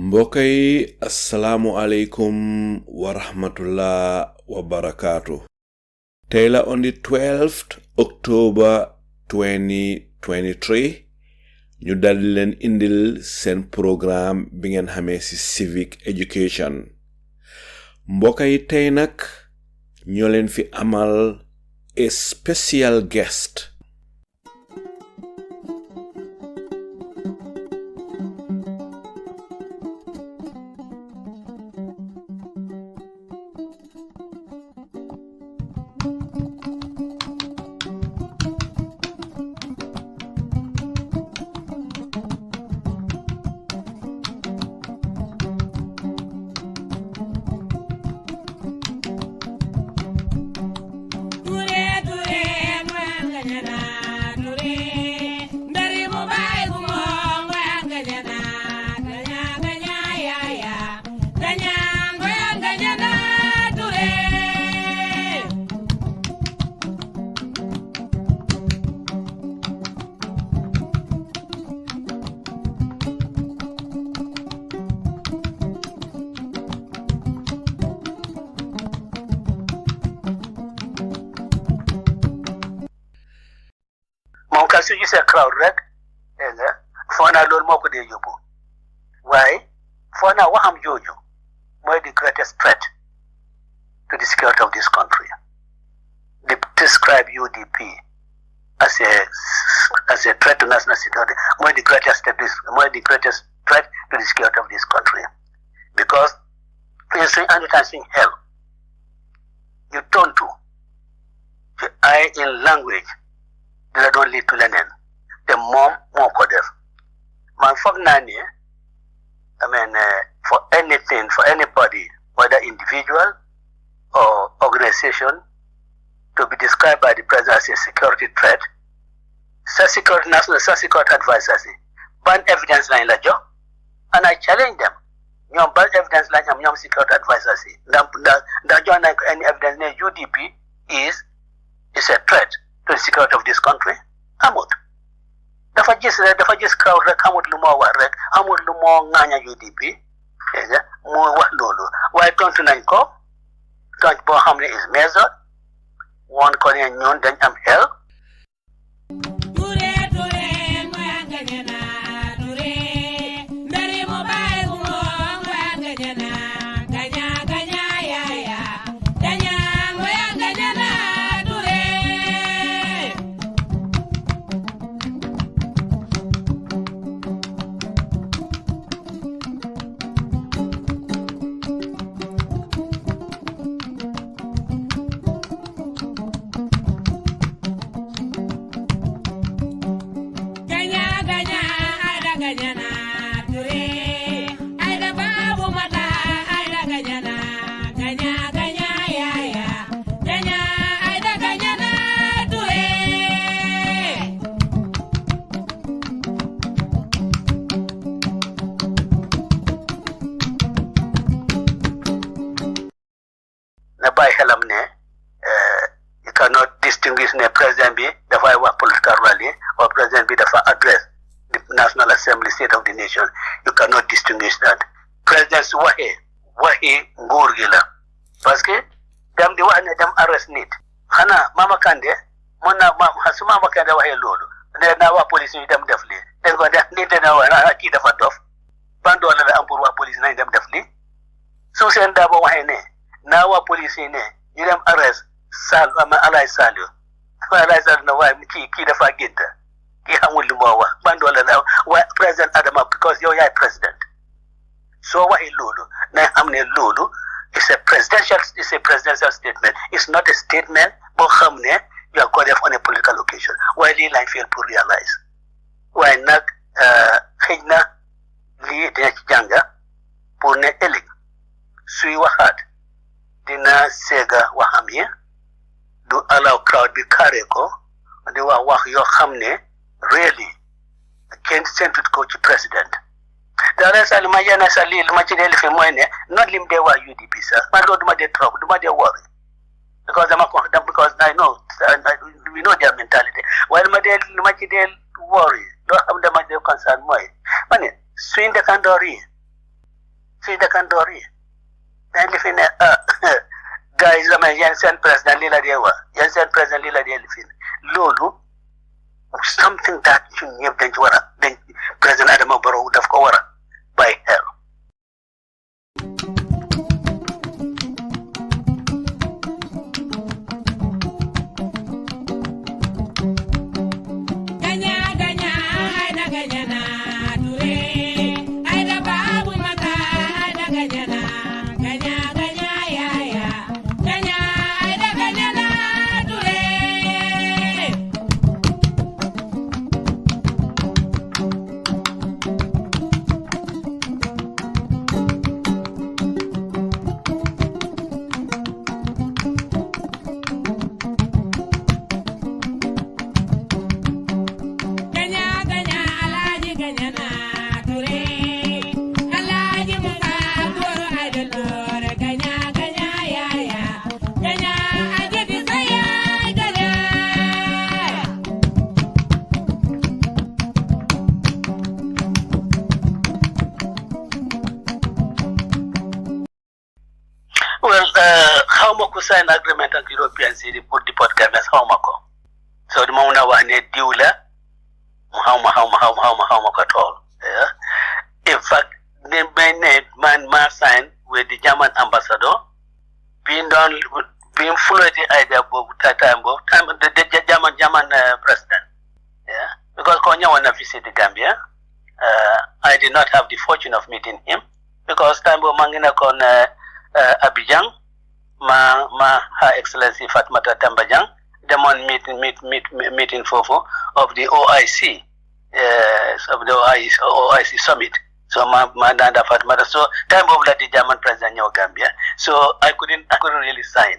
mbokk yi assalaamu aleykum wa rahmatullah wa barakaatu. tey la on the 12th October 2023 ñu dal leen indil seen programme bi ngeen xamee ci civic education. mbokk yi tey nag ñoo leen fi amal a special guest. su gisee crowd rek foo naa loolu moo ko dee yóbbu waaye foo naa waxam jooju mooy the greatest threat to the security of this country. They describe UDP as a threat to national security. Mooy the greatest threat to the security of this country, because anytime suñ xel you turn to I in language dina doon lead to leneen te moom moo ko def man foog naa ni for anything, for anybody, whether individual or organization, to be described by the president as a security threat, national security advisors ban evidence lañ la jox, and I challenge them. ñoom ban evidence lañ am ñoom security advisors yi ndax jox nañ ko any evidence ne UDP is a threat to the security of this country. amut dafa gis crowd rek amut lu moo wax rek amut lu moo ŋaaña UDP moo wax loolu waaye tontu nañ ko tontu boo xam ne is measured woon ko ne ñoon dañ am xel. You cannot distinguish ne president bi dafay wax political rally or president bi dafa address the National Assembly State of the Nation. You cannot distinguish that. President su waxi nguur gi la parce que dem di wax ne dem arrest nit xanaa Mama Kandeh mën naa su Mama Kandeh waxee loolu ne naa wax police yi dem def lii dañ ko def nit dina wax kii dafa dof ban doole la am pour wax police nañ dem def lii su seen daa ba waxee ne naa wax police yi ne ñu dem arrest Salieu na waaye kii dafa génn kii xamul li moo wax ban doole la waaye président Adama because yow yaay président soo waxee loolu na am ne loolu it's a presidential statement. It's not a statement boo xam ne you are going on a political occasion waaye lii lañ feel pour realize waaye nag xëy na lii dina ci jànga pour pour ne ëllëg suy waxaat dina seega waxam yi du allow crowd bi carré ko di wax yoo xam ne really kenn sentut ko ci président dara sa li ma yéene sa lii li ma ci dee lifi mooy ne not lim dee waa UDP sax man loolu duma dee trop duma dee worry because I know we know their mentality waaye li ma ci dee worry loo xam dama dee concern mooy ma ne suñ dëkkandoor yi dañ lifi ne gars yi dama yéen seen président lii la dee wax yéen seen président lii la dee lifi loolu something that ñun ñëpp dañ ci war a dañ président Adama Barrow daf ko war a bàyyi xel. How ma ko sign agreement ak European City pour deport Gambians xaw ma ko so dama mun a wax ne diw la mu xaw ma ko tool in fact ne man ma sign with the German ambassador being floated idea boobu time the German president because ko ñëwoon na visit Gambia I did not have the fortune of meeting him because time boobu maa ngi nekkoon Abidjan ma Her Excellency Fatmata Tambajang demon meeting fofo of the OIC OIC summit so ma danda Fatmata so time of the German president of Gambia so I couldn't really sign.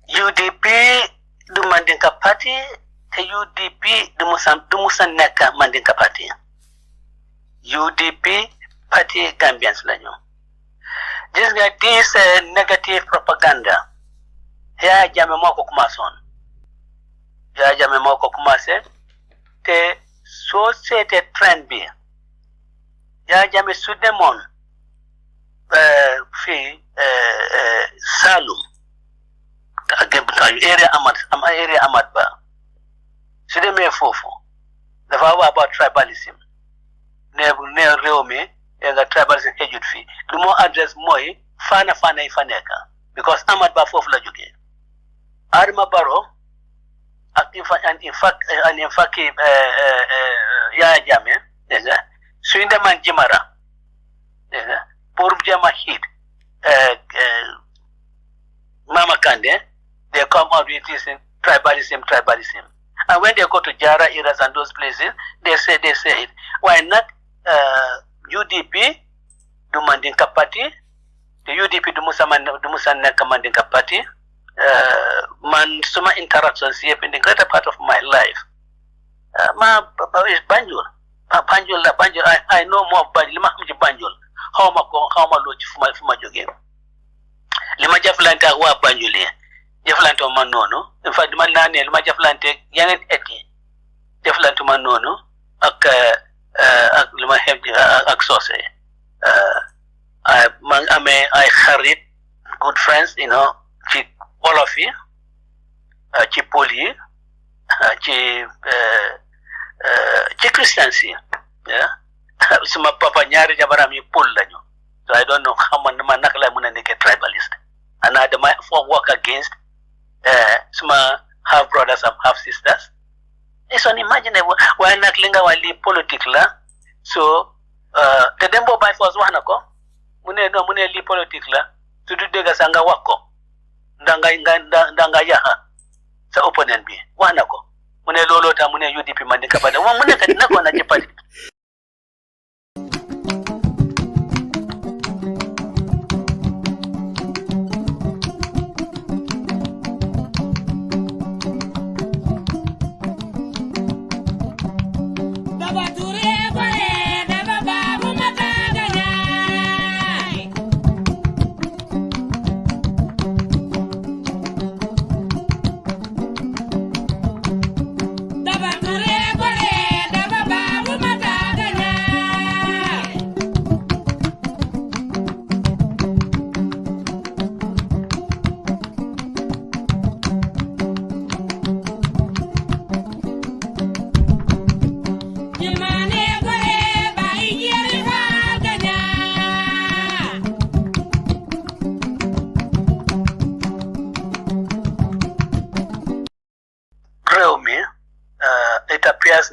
UDP du Mandinka Party te UDP du musa nekk Mandinka Party UDP Party Gambians lañu gis nga this negative propaganda Yaya Jammeh moo ko commencé te soo seetee trend bi Yaya Jammeh su demoon fii Salum area Amat Ba su demee foofu dafa wax about tribalism ne réew mi nga tribalism xejut fii lu moo adresse mooy faana yi fa nekk because Amat Ba foofu la jógee Adama Barrow ak in fact Yaya Jammeh dégg nga suy demaan Jimara dégg nga pour jéem a hit Mama Kandeh they come out with this tribalism. And when they go to Jara, Iras, and those places, they say it. Why not UDP, the Mandinka Party, the UDP, the Musanaka Mandinka Party, man, some interactions here in the greater part of my life. Is Banjul. Banjul, I know more Banjul. How ma loch fuma joge. Lima jaflanta wa Banjul jaflante man noonu in fact man naa ne lu ma jaflante yeneen eti jaflante man noonu ak lu ma xem ak soose man amee ay xarit good friends ci wolof yi ci pël yi ci Christians yi suma papa ñaari jabaram yi pol lañu. So I don't know how man nak la mëna nekk tribalist. And I demand for work against suma half brothers and half sisters. It's unimaginable. Why not linga wali politics la? So the dembo by force wana ko. Mune li politics la. Tudu dega sanga wako. Ndanga yaha. Sa opponent bi. Wana ko. Mune lolo ta mune UDP mandika bada. Mune kadina ko na jepati. It appears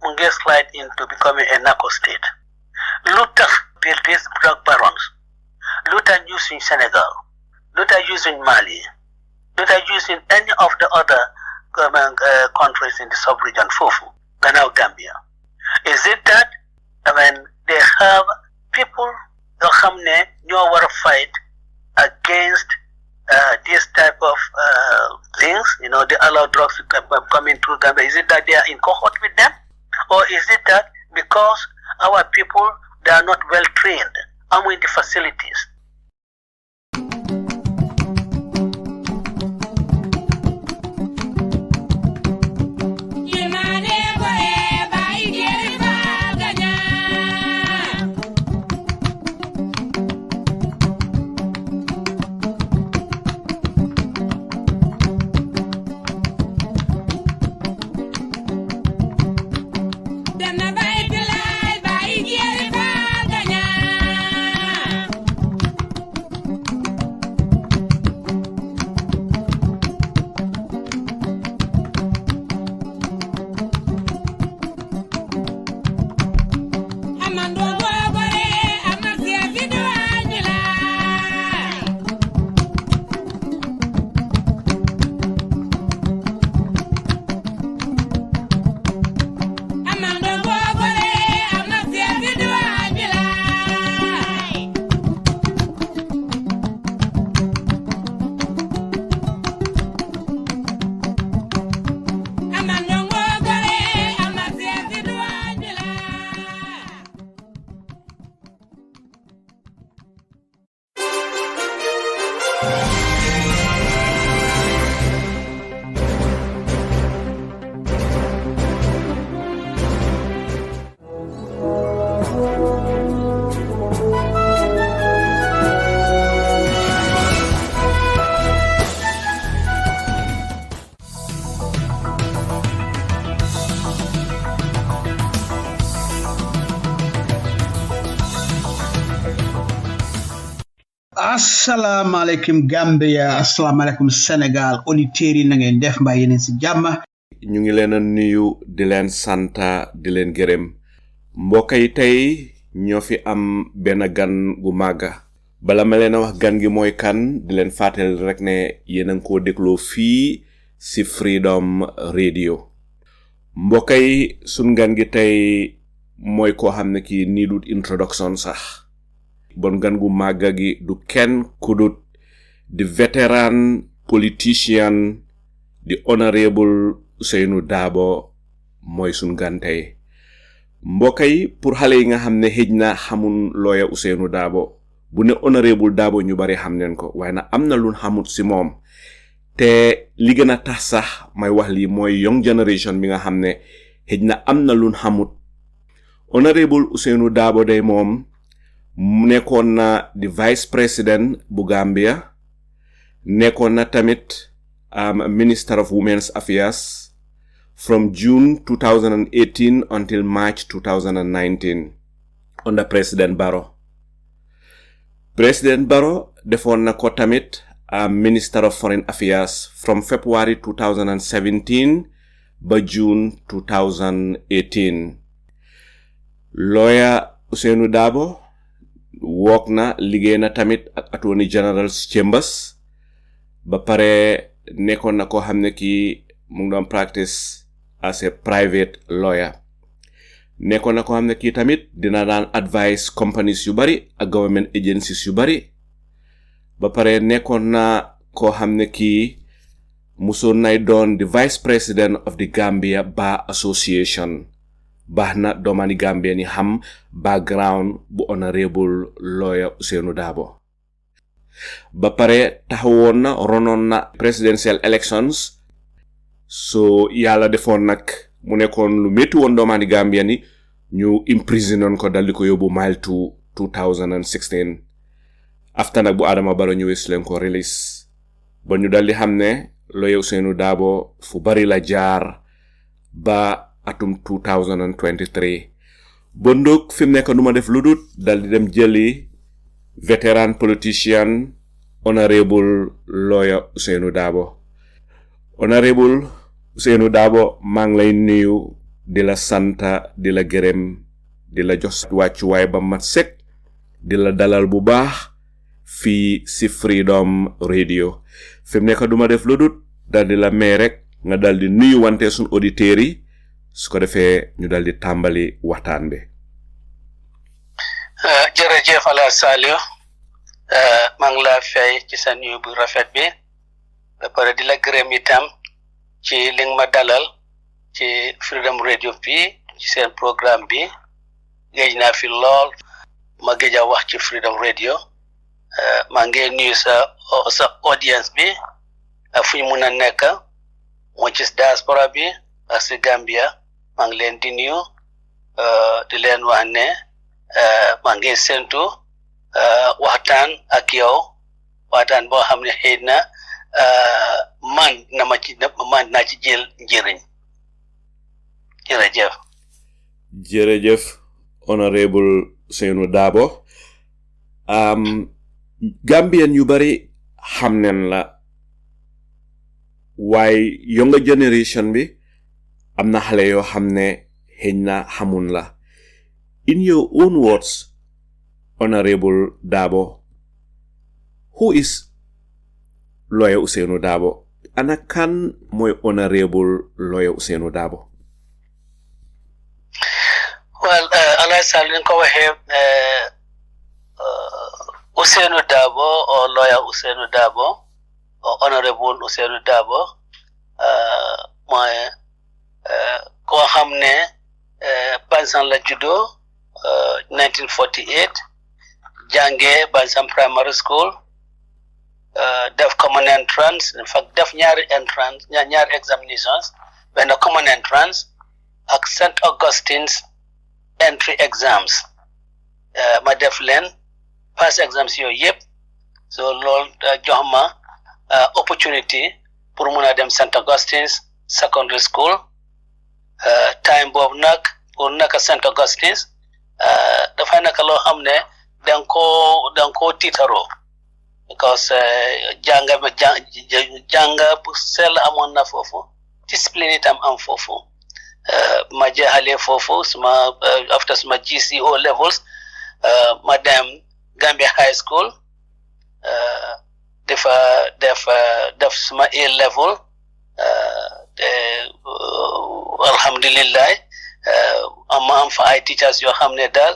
Munge slide into becoming a narco state. Luther built these drug barons. Luther using Senegal. Luther using Mali. Luther using any of the other countries in the sub-region, Fufu, and now Gambia. Is it that they have people who want to fight against this type of things, they allow drugs to come in through Gambia? Is it that they are in cohort with them? Or is it that because our people, they are not well trained in the facilities? Assalamualaikum Gambia, assalamualaikum Senegal, auditeurs yi na ngeen def mbaa yeneen ci jàmm. Ñu ngi leen a nuyu di leen santa di leen gërëm. Mbokk yi tey ñoo fi am benn gan gu màgga. Bala ma leen a wax gan gi mooy kan, di leen fàttali rek ne yéen a ngi koo dégloo fii ci Freedom Radio. Mbokk yi sun gan gi tey mooy koo xam ne kii needut introduction sax. Bon gan gu màgga gi du kenn kudut the veteran politician, the honorable Ousainou Darboe mooy sun gan tey. Mbokk yi pour xale yi nga xam ne xëj na xamun lawyer Ousainou Darboe, bu ne honorable Darboe ñu bari xam neen ko, waaye na am na lu xamut si moom. Te li gën a tax sax may wax lii mooy young generation bi nga xam ne xëj na am na lu xamut. Honorable Ousainou Darboe day moom nekkoon na di vice president bu Gambia, nekkoon na tamit Minister of Women's Affairs from June 2018 until March 2019. under President Barrow. President Barrow defoon na ko tamit Minister of Foreign Affairs from February 2017 ba June 2018. Lawyer Ousainou Darboe work na liggéey na tamit ak Attorney General's Chambers ba pare nekkoon na ko xam ne kii mu ngi doon practice as a private lawyer. Nekkoon na ko xam ne kii tamit dina daan advise companies yu bari ak government agencies yu bari ba pare nekkoon na ko xam ne kii musoon nay doon the Vice President of the Gambia Bar Association. Baax na doomani Gambia ni xam background bu honorable lawyer Ousainou Darboe. Ba pare taxawoon na ronoon na presidential elections so yàlla defoon nag mu nekkoon lu métti woon doomani Gambia ni ñu imprisonoon ko daldi ko yóbbu mile to 2016 after nag bu Adama Barrow ñëwee su leen ko release ba ñu daldi xam ne lawyer Ousainou Darboe fu bari la jaar ba atum 2023 bondok fi mu nekk duma def lu dut daldi dem jëli veteran politician honorable lawyer Ousainou Darboe. Honorable Ousainou Darboe maa ngi lay nuyu di la santa di la gërëm di la jox wàccuwaay ba mat sek di la dalal bu baax fii si Freedom Radio. Fi mu nekk duma def lu dut daldi la may rek nga daldi nuyu wante sun auditeurs yi su ko defee ñu daldi tàmbali waxtaan bi. jërëjëf ala Salieu maa ngi laa fay ci sa nuyu bu rafet bi ba pare di la gërëm itam ci li nga ma dalal ci Freedom Radio bi ci seen programme bi géej naa fi lool ma géej a wax ci Freedom Radio maa ngi nuyu sa audience bi ak fu ñu mun a nekk moo ci diaspora bi ak si Gambia maa ngi leen di nuyu di leen wax ne maa ngi séntu waxtaan ak yow waxtaan boo xam ne xëy na man naa ci jël njëriñ. jërëjëf. jërëjëf honorable Ousainou Darboe. Gambien yu bari xam nen la waaye younger generation bi am na xale yoo xam ne xëy na xamun la. In your own words, honorable Darboe, who is lawyer Ousainou Darboe? Ana kan mooy honorable lawyer Ousainou Darboe? Well, ala Salieu ko waxee Ousainou Darboe or lawyer Ousainou Darboe or honorable Ousainou Darboe mooy koo xam ne Bansan la judo 1948 jànge Bansan Primary School def common entrance in fact def ñaari examinations benn common entrance ak St. Augustine's entry exams ma def leen pass exams yooyu yëpp so loolu jox ma opportunity pour mun a dem St. Augustine's secondary school time boobu nag pour naka St. Augustine's dafay naka loo xam ne danga ko tiitaroo because jànga bu sell amoon na foofu discipline itam am foofu ma jeexalee foofu after suma GCO levels ma dem Gambia High School def suma A level alhamdulillah am fa ay teachers yoo xam ne daal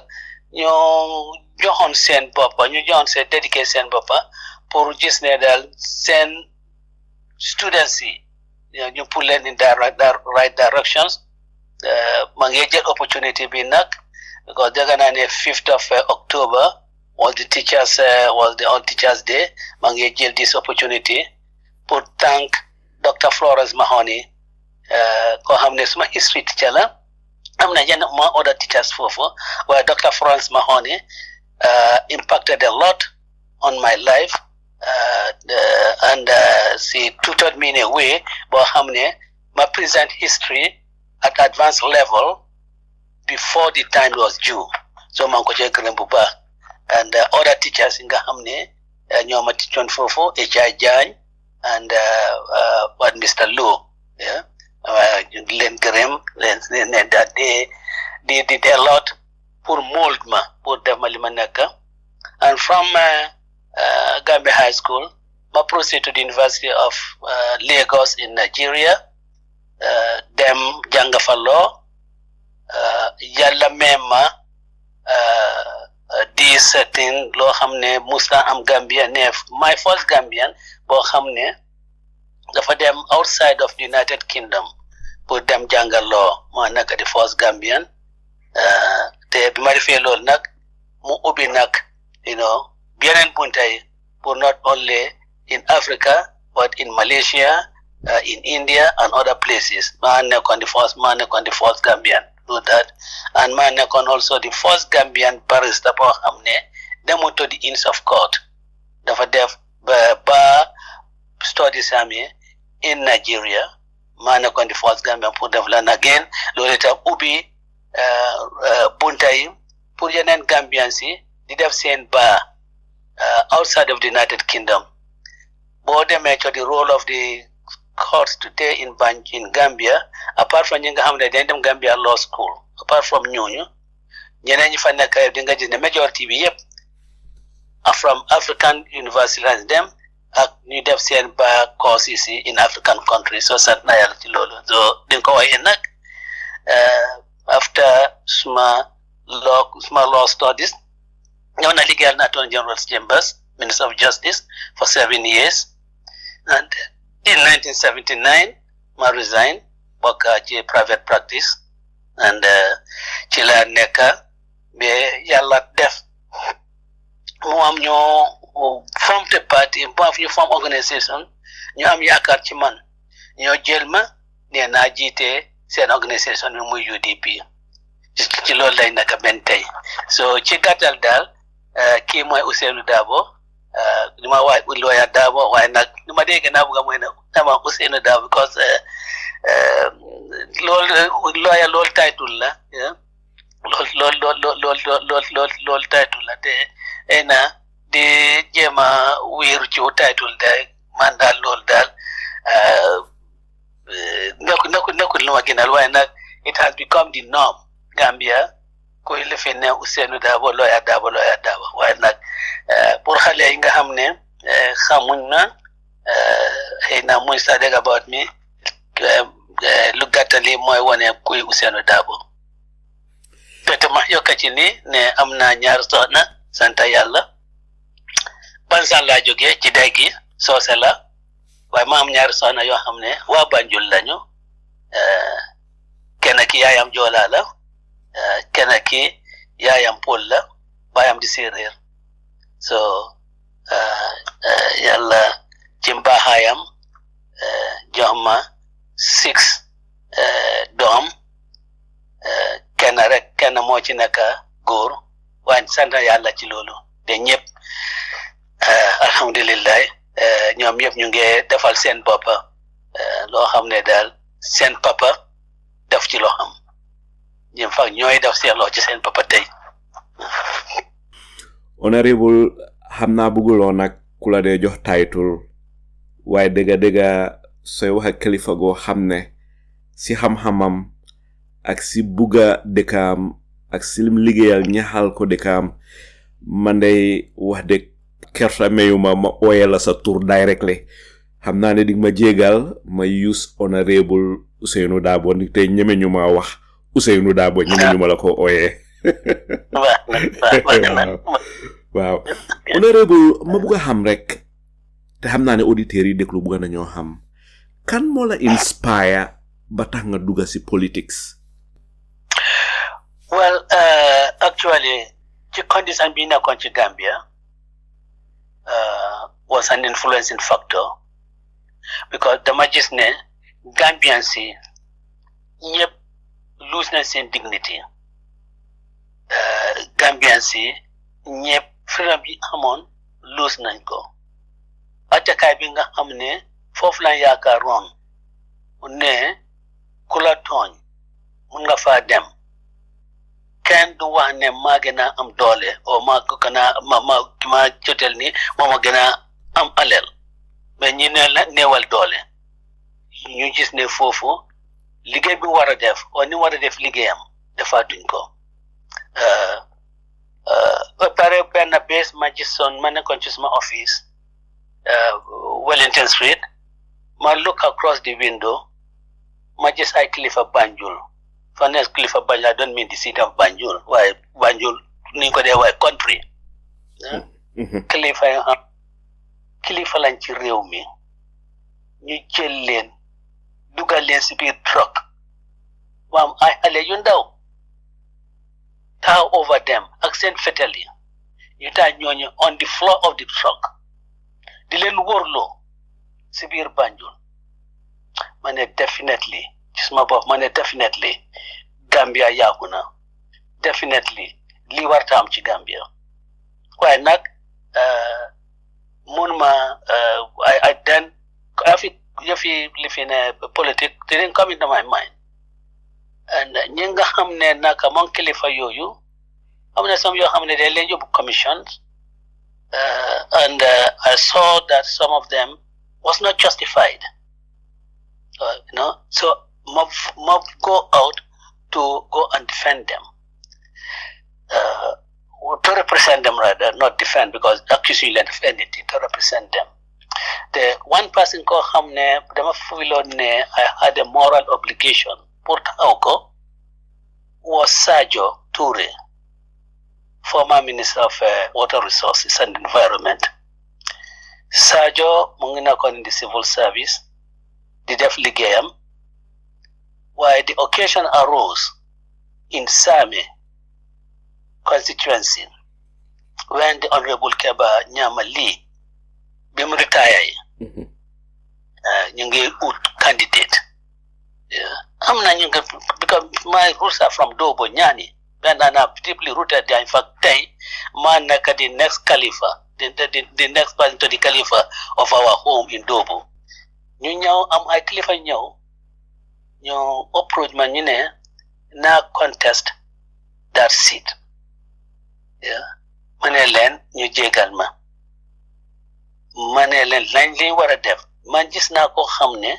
ñoo joxoon seen boppa dédiqué seen boppa pour gis ne daal seen students yi ñu put leen in the right directions ma ngi jël opportunity bi nag because dégg naa ne 5th of October was the teachers day ma ngi jël this opportunity pour thank Dr. Florence Mahoney koo xam ne suma history teacher la am na yenn other teachers foofu waaye Dr. Florence Mahoney impacted a lot on my life and she tutored me in a way boo xam ne my present history at advanced level before the time was due so man ko ci gërëm bu baax and other teachers nga xamne ñoma teachon fofu Jaañ and what Mr. Low yeah len gërëm len that they did a lot pour mold ma pour def ma li ma nekk and from Gambia High School ma proceed to the University of Lagos in Nigeria dem jàng fa law yàlla mema di certain loo xam ne musta am Gambia ne my first Gambian boo xam ne dafa dem outside of the United Kingdom pour dem jàngal law ma nekk di first Gambian te bi ma defee loolu nag mu ubbi nag yeneen buntay pour not only in Africa but in Malaysia in India and other places ma nekkoon the first Gambian do that and ma nekkoon also the first Gambian barrister boo xam ne demoon to the Inns of Court dafa def ba studies ami in Nigeria ma nekkoon the first Gambian pour def lan again loolu itam ubbi buntay pour yeneen Gambian si di def seen ba outside of the United Kingdom boo demee to the role of the courts today in Gambia apart from ñi nga xam ne dañ dem Gambia Law School apart from ñooñu ñeneen ñi fa nekk di nga gis ne majority bi yëpp from African universities dem ak ñu def seen ba courses in African countries so sant na yàlla ci loolu so di nga ko waxee nag after small law studies ñëw na liggéeyal na Attorney General's Chambers Minister of Justice for 7 years and in 1979 ma resign bokk ci private practice and ci la nekk ba yàlla def mu am ñoo form the party ñu form organisation ñu am yaakaar ci man ñoo jël ma nee naa jiite seen organisation bi muy UDP ci loolu lay nekk benn tey so ci gàttal daal kii mooy Ousainou Darboe li ma wax lawyer Darboe waaye nag li ma dégg naa bëgg mooy ne dama Ousainou Darboe because lawyer loolu title la loolu title la te na di jéem a wéeru ci title de man daal loolu daal nekkul lu ma gënal waaye nag it has become the norm Gambia koy lefe ne Ousainou Darboe lawyer Darboe waaye nag pour xale yi nga xam ne xamuñ na xëy na muy sa dégg about me lu gàttali mooy wane kuy Ousainou Darboe te ma yokka ci ni ne am naa ñaar soxna sant yàlla Bansan laa jógee ci day gi soose la waaye ma am ñaari soxna yoo xam ne waa Banjul lañu kenn ki yaayam Joola la kenn ki yaayam Pël la baayam di Séeréer so yàlla ci mbaaxaayam jox ma 6 doom kenn moo ci nekk góor waaye sant yàlla ci loolu te ñëpp alhamdulillah ñoom ñëpp ñu ngi defal seen bopp loo xam ne daal seen papa def ci loo xam ñoom fa ñooy def seen loo ci seen papa tey. honorable xam naa bëgguloo nag ku la dee jox title waaye dëgga sooy wax ak kilifa goo xam ne si xam-xamam ak si bugga dëkkaam ak si lim liggéeyal ñaxal ko dëkkaam man day wax dëgg kerta mayuma ma ooye la sa tur directly xam naa ne dig ma jégal ma use honorable Ousainou Darboe ndi tey ñeme ñu ma wax Ousainou Darboe ñeme ñu ma la ko ooyee waaw honorable ma bugg a xam rek te xam naa ne auditeurs yi déglu bugg nañoo xam kan moo la inspire ba tax nga dugga si politics. Well, actually ci condition bi nekkoon ci Gambia was an influencing factor because dama gis ne Gambian si ñëpp lose na seen dignity Gambian si ñëpp freedom bi amoon lose nañ ko attakaay bi nga xam ne foofu la yaakaaroon ne ku la tooñ mun nga faa dem kenn du wax ne maa gën a am doole o maa ko gën a ma jotel ni moo ma gën a am alal mais ñi ne la néewal doole ñu gis ne foofu liggéey bi war a def o ni war a def liggéeyam defaatuñ ko ba pare benn bés ma gisoon ma nekkoon ci suma office Wellington Street ma look across the window ma gis ay kilifa Banjul fa nekk kilifa Banjul I don't mean the city of Banjul waaye Banjul ni ko dee waaye country kilifa lañ ci réew mi ñu jël leen dugal leen si biir truck waam ay xale yu ndaw taxaw over them ak seen fetel yi ñu taaj ñooñu on the floor of the truck di leen wóorloo si biir Banjul ma ne definitely ci suma bopp ma ne definitely Gambia yàqu na definitely lii warta am ci Gambia waaye nag mun ma I then yëfi li fi ne politique didn't come into my mind and ñi nga xam ne naka moom kilifa yooyu am na some yoo xam ne day leen yóbbu commissions and I saw that some of them was not justified so ma go out to go and defend them to represent them rather, not defend because accusing them of anything, to represent them. The one person ko hamne dama fuilon ne I had a moral obligation pour taoko was Salieu Njie, former Minister of Water Resources and Environment. Salieu mu ngi nekkoon in the civil service di def liggéeyam while the occasion arose in Same constituency when the Honorable Keba Nyamali bim retire ñu ngi ut candidate am na ñu because my roots are from Dobo Nyani and I'm deeply rooted there. In fact man naka the next Khalifa the next person to the Khalifa of our home in Dobo ñu ñëw am ay Khalifa ñëw ñu approach ma ñu ne na contest that seat ma ne leen ñu jégal ma ne leen lañ li war a def man gis naa koo xam ne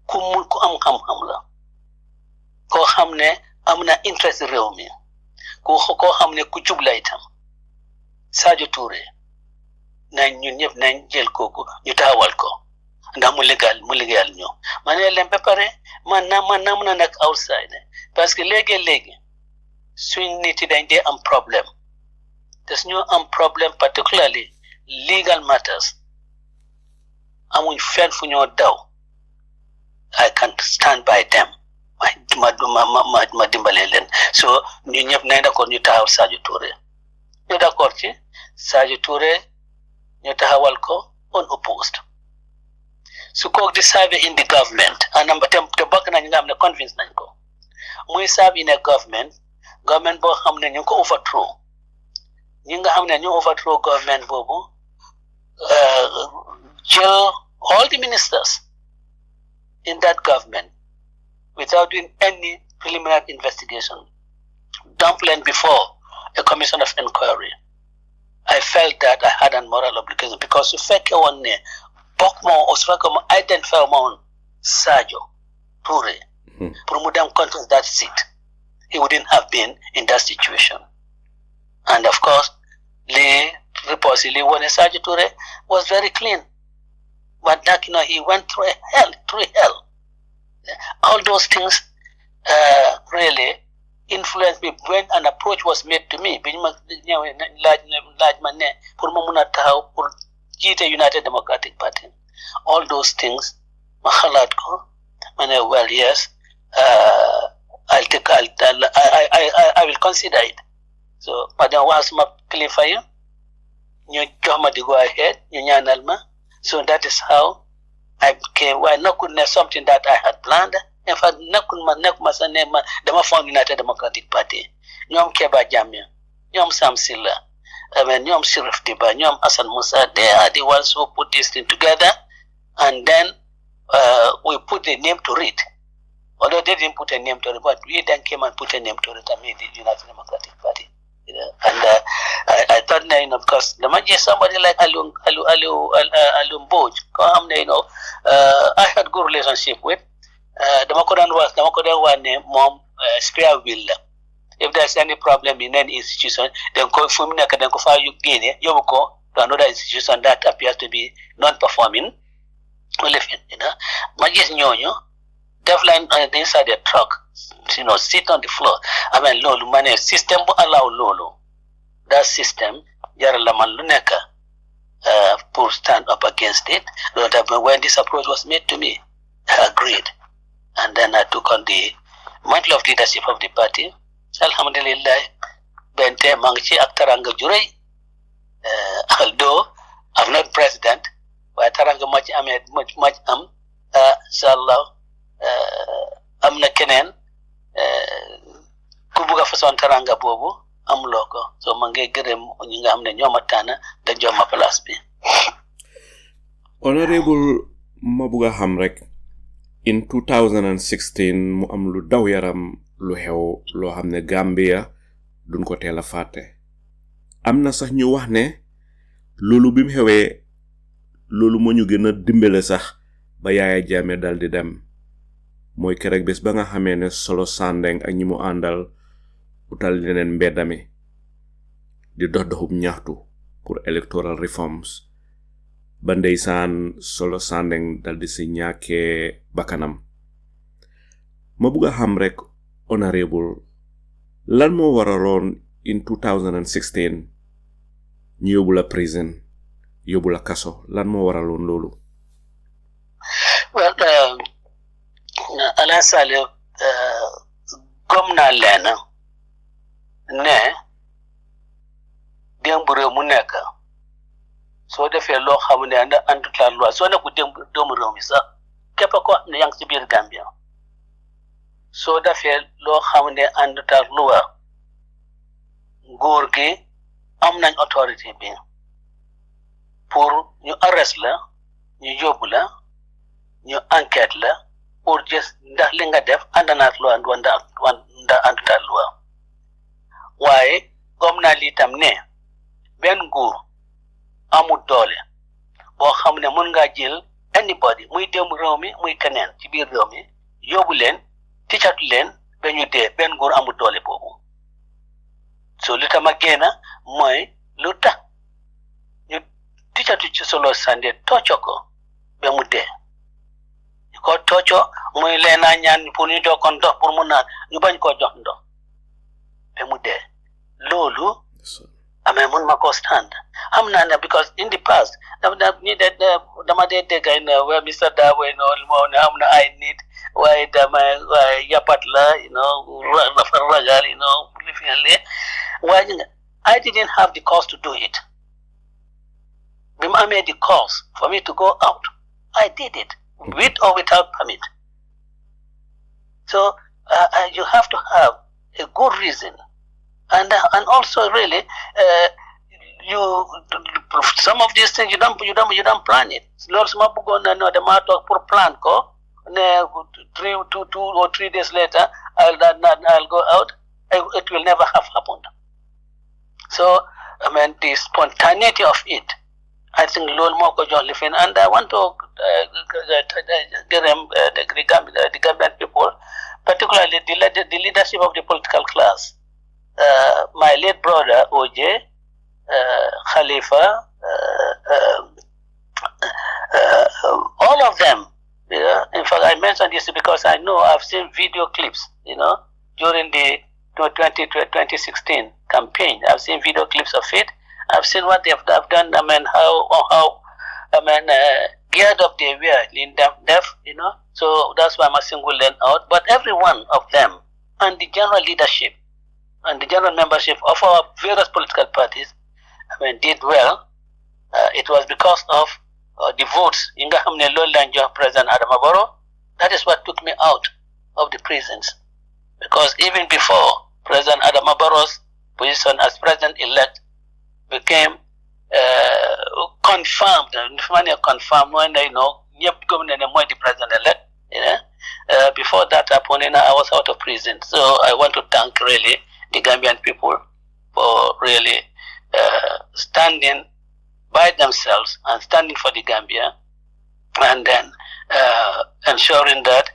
ku am xam-xam la koo xam ne am na interest réew mi koo xam ne ku jub la itam Salieu Njie nañ ñun ñëpp nañ jël kooku ñu taawal ko ndax mu légal ñu ma ne leen ba pare man na mën a nekk outside parce que léegi suñ nit yi dañ dee am problème te suñu am problème particularly legal matters amuñ fenn fu ñoo daw I can stand by them ma dimbale leen so ñu ñëpp nañ d'accord ñu taxawal Salieu Njie ñu d'accord ci Salieu Njie ñu taxawal ko unopposed su ko di serve in the government anam te bokk nañ nga xam ne convince nañ ko muy serve in a government boo xam ne ñu ko overthrow ñi nga xam ne ñu overthrow government boobu jël all the ministers in that government without doing any preliminary investigation dump them before a commission of inquiry. I felt that I had a moral obligation because su fekkee woon ne bokk moom su fekkee moom identify moom Salieu Njie pour mu dem contest that seat he wouldn't have been in that situation. And of course, the report when Salieu Njie was very clean. But that, he went through hell. All those things really influenced me when an approach was made to me. For United Democratic Party. All those things, well, yes, I will consider it. So, madam was my clear for you. You go ahead, so that is how I became. Why not couldn't something that I had planned? In fact, the form United Democratic Party. Nyom Keba Jamia, Nyom Sam Silla, Nyom Sheriff Diba, Nyom Asan Musa, they are the ones who put this thing together, and then we put the name to it. Although they didn't put a name to it, but we then came and put a name to it, I mean, the United Democratic Party. And I thought, because the man is somebody like Alum Boj, I had good relationship with. The Makodan was named Mom Spare Will. If there's any problem in any institution, then go for me, then go for you gain it, you will go to another institution that appears to be non-performing. Magis Nyonyo, definitely inside the truck, sit on the floor. I mean, Lolo, man, system allow Lolo. That system, Yaralaman Luneka, to stand up against it. When this approach was made to me, I agreed. And then I took on the mantle of leadership of the party. Alhamdulillah, Bente Mangchi Aktaranga Jure, although I'm not president, but Taranga much Inshallah, am na keneen ku bugg a façon taranga boobu amuloo ko so ma ngi gërëm ñi nga xam ne ñoo ma tànn te jox ma place bi. Honorable ma bugg a xam rek in 2016 mu am lu daw yaram lu xew loo xam ne Gambia duñ ko teel a fàtte am na sax ñu wax ne loolu bi mu xewee loolu moo ñu gën a dimbale sax ba Yaya Jammeh dal di dem mooy kerek bés ba nga xamee ne Solo Sandeng ak ñi mu àndal utal leneen mbeddami di doxub ñaxtu pour electoral reforms ba ndeysaan Solo Sandeng dal di si ñàkkee bakkanam ma bugg a xam rek honorable lan moo waraloon in 2016 ñu yóbbu la prison yóbbu la kaso lan moo waraloon loolu. Well, ala Salieu gom naa leen ne démb réew mu nekk soo defee loo xam ne àndut la loi soo nekku démb doomu réew mi sax képp ko xam ne yaa ngi ci biir Gambia soo defee loo xam ne àndut la loi nguur gi am nañ autorité bi pour ñu arrest la ñu yóbbu la ñu enquête la pour just ndax li nga def ànd na ak loi ndax àndut ak loi waaye gom naa lii tam ne benn nguur amul doole boo xam ne mën ngaa jël anybody muy démb réew mi muy keneen ci biir réew mi yóbbu leen ticatu leen ba ñu dee benn nguur amul doole boobu so li tam a génna mooy lu tax ñu ticatu ci Solo Sandeng tocco ko ba mu dee ko tocco muy leena ñaan pour ñu jox ko ndox pour mu naan ñu bañ koo jox ndox ba mu dee loolu amee mun ma ko stand xam naa ne because in the past dama dee dégg ay ne where Mr. Darboe moo ne am na ay nit waaye waaye yapat la dafa ragal lifianle waaye I didn't have the cause to do it bi mu amee the cause for me to go out I did it with or without permit so you have to have a good reason and also really some of these things you don't plan it loolu suma bëggoon na no dama toog pour plan ko ne 2 or 3 days later I'll go out it will never have happened so I mean the spontaneity of it I think loolu moo ko jox lifin and I want to the Gambian people particularly the leadership of the political class my late brother OJ Khalifa all of them in fact I mentioned this because I know I've seen video clips during the 2016 campaign I've seen video clips of it I've seen what they've done I mean how geared up they were in deaf so that's why I'm a single them out but every one of them and the general leadership and the general membership of our various political parties did well it was because of the votes in President Adama Barrow that is what took me out of the prisons because even before President Adama Barrow's position as president-elect became confirmed when the president-elect before that happened, I was out of prison. So I want to thank really the Gambian people for really standing by themselves and standing for the Gambia, and then ensuring that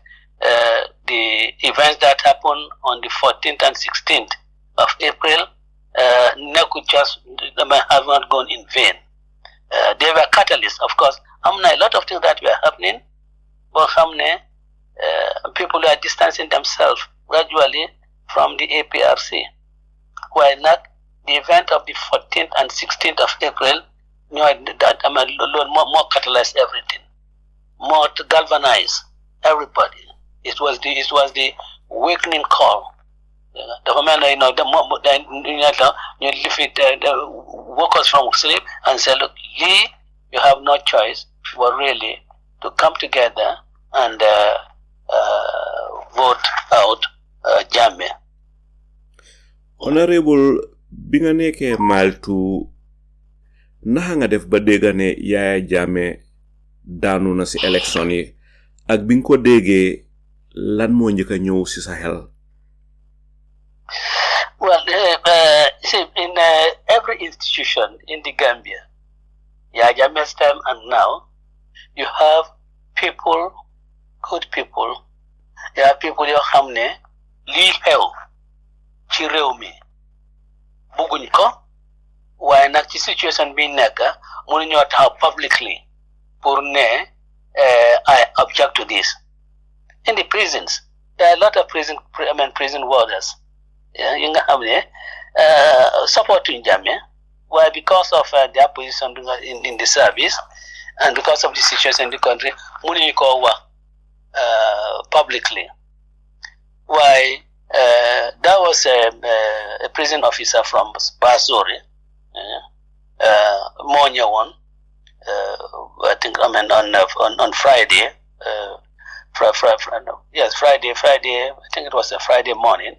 the events that happened on the 14th and 16th of April have not gone in vain. They were catalysts, of course. A lot of things that were happening, but people are distancing themselves gradually from the APRC. Why not? The event of the 14th and 16th of April, more catalyzed everything, more to galvanize everybody. It was the awakening call. The moment you lift it, woke us from sleep and say, look, you have no choice but really to come together and vote out Jammeh. Honorable, bi nga nekkee Maltu naka nga def ba dégg ne Yaya Jammeh daanu na si élection yi ak bi nga ko déggee lan moo njëkk a ñëw si sa xel? Well, in every institution in the Gambia, Yaya Jammeh's time and now, you have people, good people. You have people yoo xam ne lii xew ci réew mi bugguñ ko, waaye nag ci situation bi nekk mënuñoo taxaw publicly pour ne I object to this. In the prisons, there are a lot of prison warders. You nga xam ne supporting Jammeh. Why? Because of their position in the service and because of the situation in the country, mënuñu ko wax publicly. Why? There was a prison officer from Basori, Monya one. I think on Friday. Friday. I think it was a Friday morning,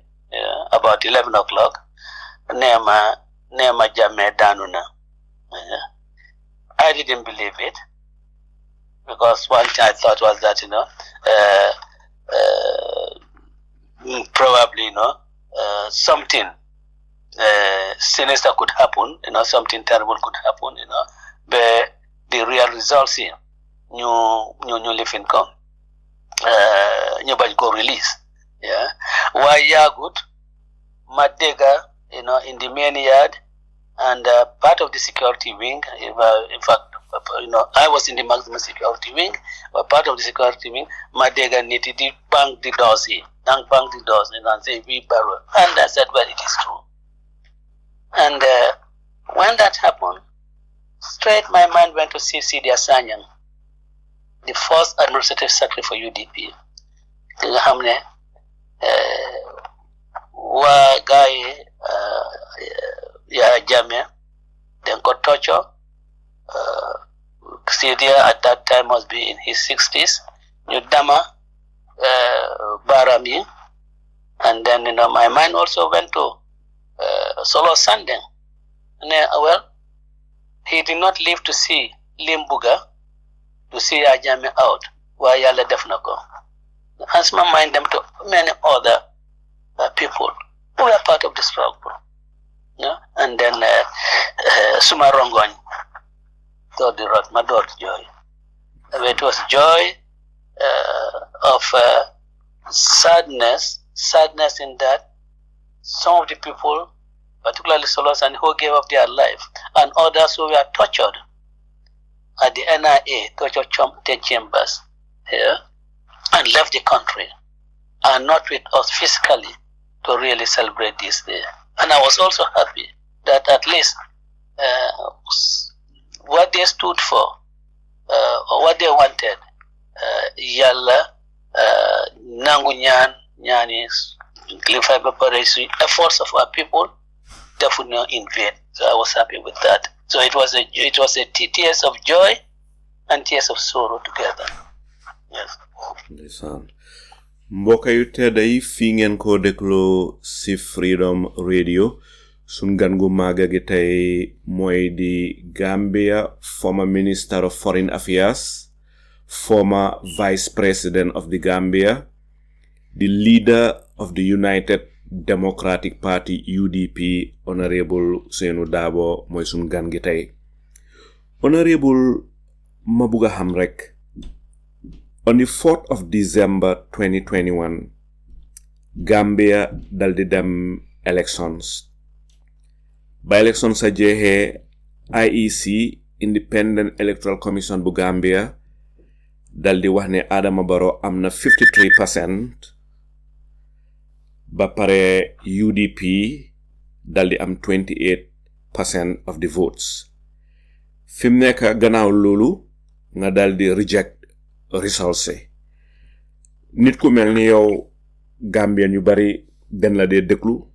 about 11 o'clock. Nema Jammeh danuna. I didn't believe it because one thing I thought was that probably something sinister could happen, something terrible could happen, but the real results here, new living come, new bañ ko release, why good, Madega, in the main yard, and part of the security wing. In fact, I was in the maximum security wing, but part of the security wing, Madega needed to bang the doors here. And say we borrow. And I said, well, it is true. And when that happened, straight my mind went to see Sidi Assanyan, the first administrative secretary for UDP. Wa guy Yaya Jammeh, then got torture. Sidi at that time must be in his 60s. Dama Barami, and then my mind also went to Solo Sandeng. Well, he did not live to see Limbuga, to see Yaya Jammeh out. Why Yala Defnako? As my mind them to many other people who are part of the struggle. And then Sumarongon, told the road, my daughter joy. It was joy of sadness in that some of the people, particularly Solos, and who gave up their life, and others who were tortured at the NIA torture chambers here, and left the country, are not with us physically to really celebrate this day. And I was also happy that at least what they stood for, or what they wanted, Yalla, Nangunyan, Nyanis, efforts of our people, definitely not in vain. So I was happy with that. So it was a tears of joy and tears of sorrow together. Yes. Ndeysaan. Mbokk yu tedd yi fi ngeen ko dégloo si Freedom Radio, sun gan gu màgg gi tey mooy di Gambia former Minister of Foreign Affairs, former Vice President of the Gambia, the leader of the United Democratic Party UDP Honorable Ousainou Darboe mooy sun gan gi tey. Honorable ma bugg a xam rek, on the 4th of December 2021 Gambia daldi dem elections. By elections sa jeexee IEC Independent Electoral Commission bu Gambia daldi wax ne Adama Barrow am na 53%, ba pare UDP daldi am 28% of the votes. Fim nekk gannaaw loolu nga daldi reject results yi. Nit ku mel ni yow Gambian yu bari den la dee déglu,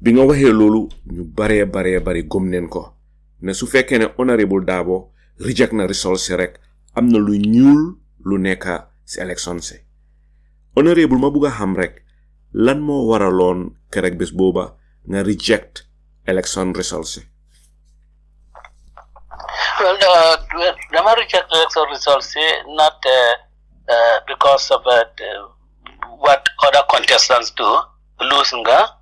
bi nga waxee loolu ñu bari gëm neen ko ne su fekkee ne Honorable Darboe reject na results yi rek am na lu ñuul lu nekka ci élection si. Honorable ma bugg a xam rek lan moo waraloon kerek bés booba nga reject election results yi. Well, dama reject election results not because of what other contestants do, lose nga,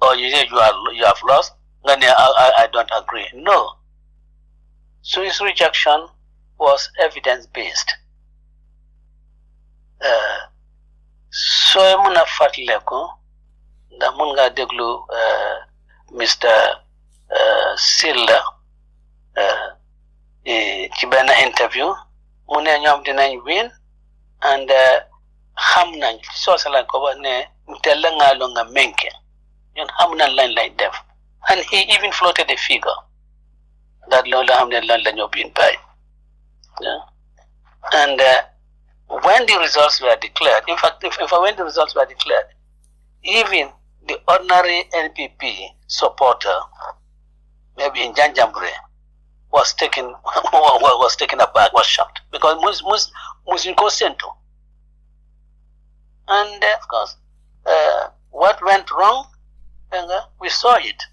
or you have lost. I don't agree. No. So his rejection was evidence-based. So muna fatleko da mun nga déglu Mr. Silla ci benn interview mu ne ñoom dinañ win and xam nañ soosa lañ ko wax ne te la nga lo nga menke ñun xam nañ lañ lay def, and he even floated a figure that loolu xam ne lan la ñoo bin bay. And when the results were declared, in fact, when the results were declared, even the ordinary NPP supporter, maybe in Janjambure, was taken aback, was shocked, because Musinko Sento. And of course, what went wrong, we saw it,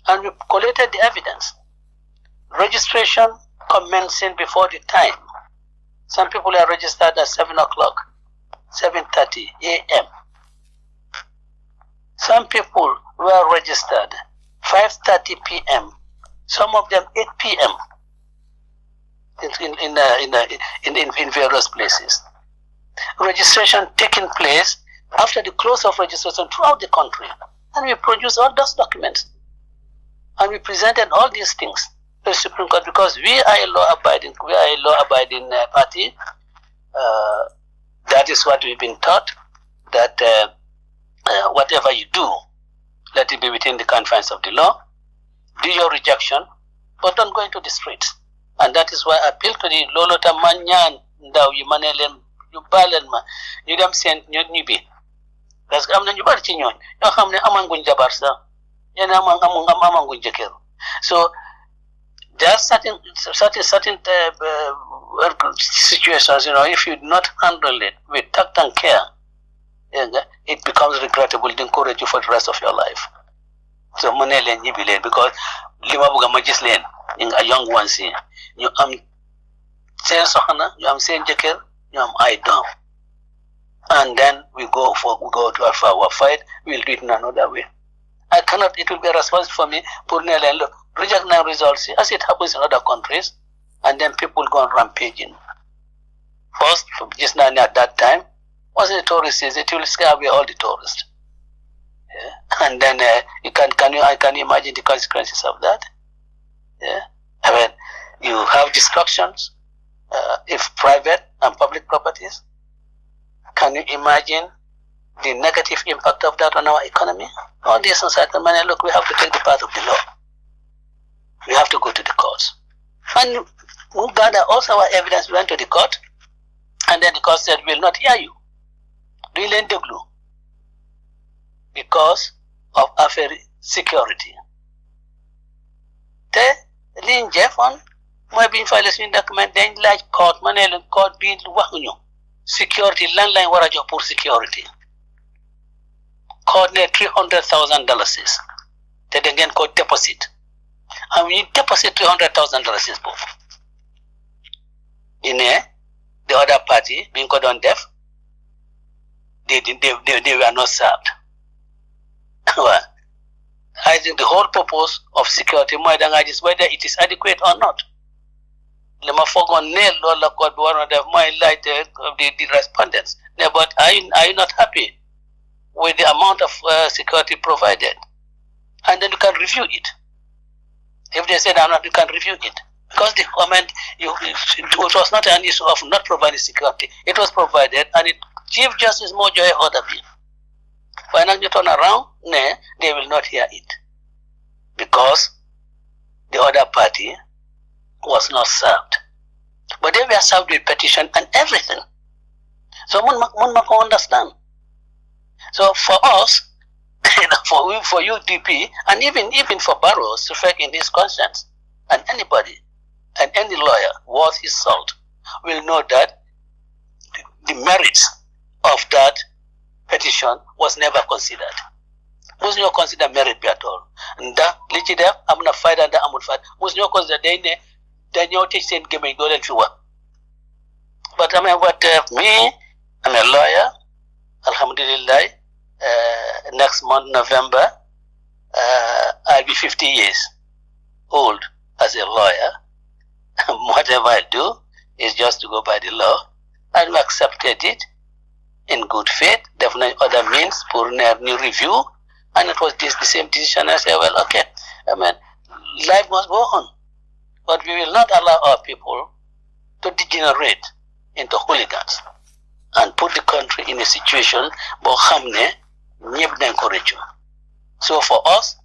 and we collated the evidence. Registration commencing before the time. Some people are registered at 7 o'clock, 7:30 a.m. Some people were registered 5:30 p.m. Some of them 8 p.m. in various places. Registration taking place after the close of registration throughout the country, and we produced all those documents, and we presented all these things to the Supreme Court, because we are a law-abiding party. That is what we've been taught, that whatever you do, let it be within the confines of the law. Do your rejection, but don't go into the streets. And that is why I appeal to the Lolota Manyan, Ndaw Yimanelen, Yubalen Ma, Yudam Sen, Nyubi. Because I'm not about Chinyon, Yohamne Amangun Jabarsa, Yanamangun Jaker. So, there are certain situations, if you do not handle it with tact and care, it becomes regrettable to encourage you for the rest of your life. So, Monele Nibile, because Limabuga Majislen, a young one, see, you am saying Sohana, you am saying Jaker, you am I down. And then we go to our fight, we'll do it in another way. I cannot, it will be a responsibility for me, Purnele, reject now results, as it happens in other countries, and then people go on rampaging. First, just now at that time, was the tourist season, it will scare away all the tourists. Yeah. And then I can imagine the consequences of that. Yeah. I mean, you have destructions, if private and public properties. Can you imagine the negative impact of that on our economy? All this society, man, look, we have to take the path of the law. We have to go to the courts. And we gather also our evidence, we went to the court, and then the court said, we will not hear you. We lend the glue. Because of affair security. Te, Lin Jeffon, my being filed in document, then like court, manel court being wakunyo. Security, landline warajo for security. Court ne $300,000. Te again court deposit. And we deposit $300,000 both. In the other party, being called on deaf, they were not served. I think the whole purpose of security is whether it is adequate or not. Lema fogon nail lola code one of the respondents. But are you not happy with the amount of security provided? And then you can review it. If they said not, you can review it. Because the comment, it was not an issue of not providing security. It was provided, and Chief Justice Mojoy ordered it. When you turn around, they will not hear it. Because the other party was not served. But they were served with petition and everything. So one can understand. So for us, for UDP, and even for Barrows to fake in his conscience, and anybody, and any lawyer worth his salt will know that the merits of that petition was never considered. Was not considered merit at all. And that literally, I'm not fight and I'm not fight. Was not considered they know teach saying give me golden fewer. But I mean, me, I'm a lawyer. Alhamdulillah. Next month, November, I'll be 50 years old as a lawyer. Whatever I do is just to go by the law. And we accepted it in good faith. Definitely other means for new review. And it was the same decision. I said, well, okay, I mean, life must go on. But we will not allow our people to degenerate into hooligans and put the country in a situation where so for us,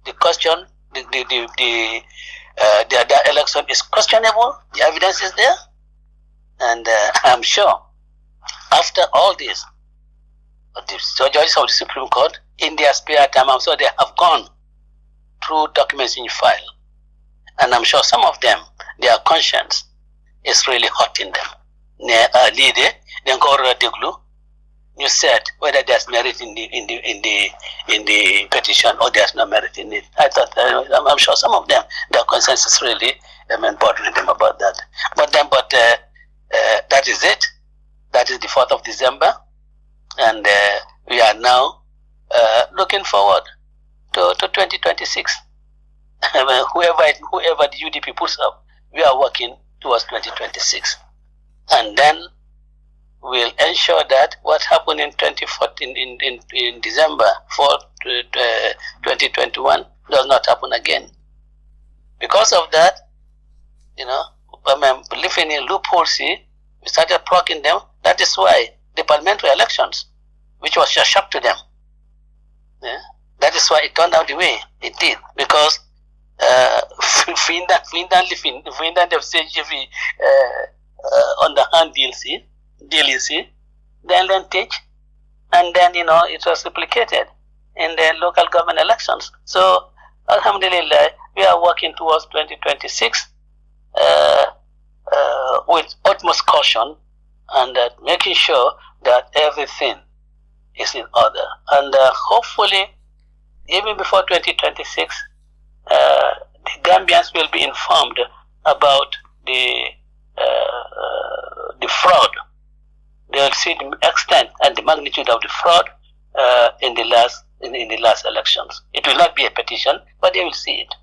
the question, the election is questionable. The evidence is there. And I'm sure after all this, the judges of the Supreme Court, in their spare time, I'm sure they have gone through documents in file. And I'm sure some of them, their conscience is really hurting them. You said whether there's merit in the petition or there's no merit in it. I thought I'm sure some of them, their conscience is really bothering them about that. But that is it. That is the 4th of December, and we are now looking forward to 2026. Whoever the UDP puts up, we are working towards 2026, and then we'll ensure that what happened in 2014 in December 4th, 2021 does not happen again. Because of that, living in loopholes, we started plugging them. That is why the parliamentary elections, which was a shock to them, that is why it turned out the way it did. Because underhand DLC, then teach, and then it was replicated in the local government elections. So alhamdulillah, we are working towards 2026 with utmost caution and making sure that everything is in order. And hopefully, even before 2026, the Gambians will be informed about the fraud. They will see the extent and the magnitude of the fraud in the last elections. It will not be a petition, but they will see it.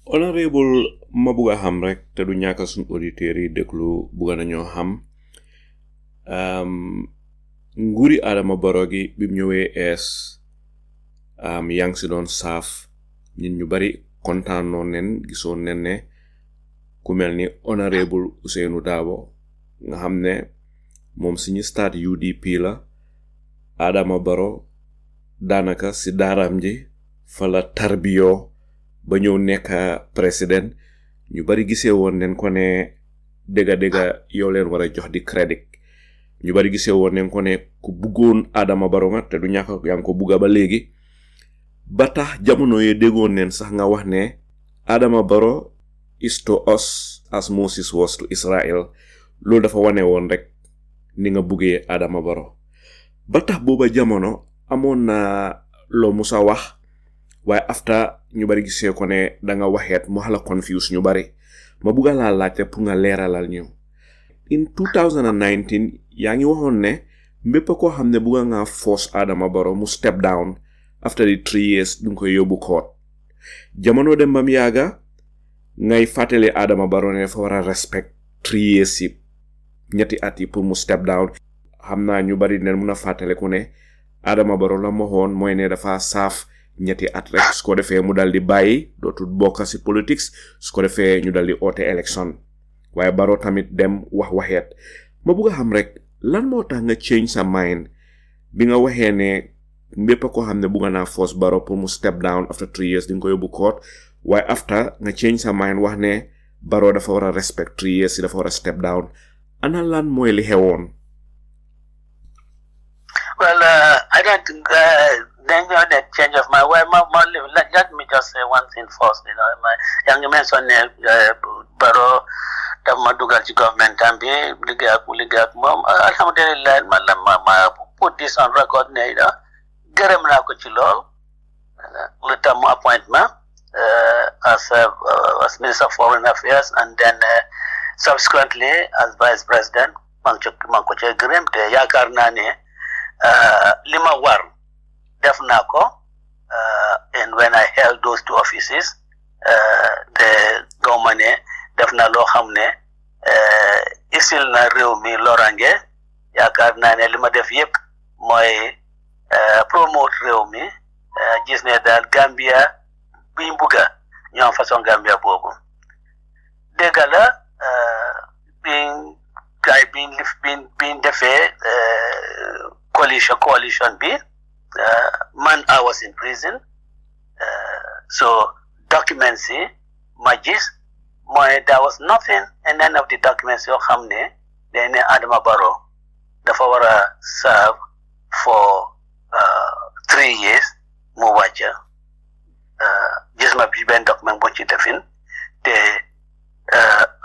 Honorable Mabuga xam rek te du ñàkk suñ auditeurs yi déglu bugga nañoo xam nguuri Adama Barrow gi bi mu ñëwee ees yaa ngi si doon saaf ñun ñu bari kontaanoo nen gisoon nen ne ku mel ni Honorable Ousainou Darboe nga xam ne moom suñu start UDP la Adama Barrow daanaka si daaram ji fa la tarbiyoo ba ñëw nekk président ñu bari gisee woon nen ko ne dëgga yow leen war a jox di crédit ñu bari gisee woon nen ko ne ku buggoon Adama Barrow nga te du ñàkk yaa ngi ko bugga ba léegi ba tax jamono yee déggoon nen sax nga wax ne Adama Barrow is to us as Moses was to Israel. Loolu dafa wane woon rek ni nga buggee Adama Barrow ba tax booba jamono amoon na loo musa wax waaye after ñu bari gisee ko ne da nga waxeet mu xala confuse ñu bari ma bugga laa laajte pour nga leeralal ñu in 2019 yaa ngi waxoon ne mbépp ko xamne bu nga force Adama Barrow mu step down after the 3 years dum ko yóbbu court jamono dem bam yaga ngay fatale Adama Barrow ne fa wara respect 3 years yi ñetti at yi pour mu step down xamna ñu bari ne mëna fatale ku ne Adama Barrow la mo hon moy ne dafa saaf ñetti at rek su ko defee mu daldi bayyi dootul bokk ci politics su ko defee ñu daldi oote election waaye Barrow tamit dem wax waxeet ma bëgg xam rek lan moo tax nga change sa mind bi nga waxee ne mbépp ko xam ne bëgg naa force Barrow pour mu step down after 3 years di nga ko yóbbu court waaye after nga change sa mind wax ne Barrow dafa war a respect 3 years dafa war a step down ana lan mooy li xewoon. Well, I don't think then you know that change of my way. Let me just say one thing first. You know, my young mentioned Barrow, the Madugal government, and be Ligak, Mom. Alhamdulillah, ma put this on record. You know, Gerem Rakuchilo, later my appointment as Minister of Foreign Affairs, and then subsequently as Vice President. Mankoche Gerem te Yakarnani. Lima war def nako and when I held those two offices the government def na lo xamne isil na rew mi lorange yakar na ne lima def yep moy promote rew mi gis ne dal Gambia bi mbuga ñom façon Gambia bobu degala bin gay bin defé coalition B. Man, I was in prison. So documents, magis, there was nothing in any of the documents you hamne. Then Adama Barrow, the Fawara served for 3 years. Muwaja. Just my Ben document bochi defin.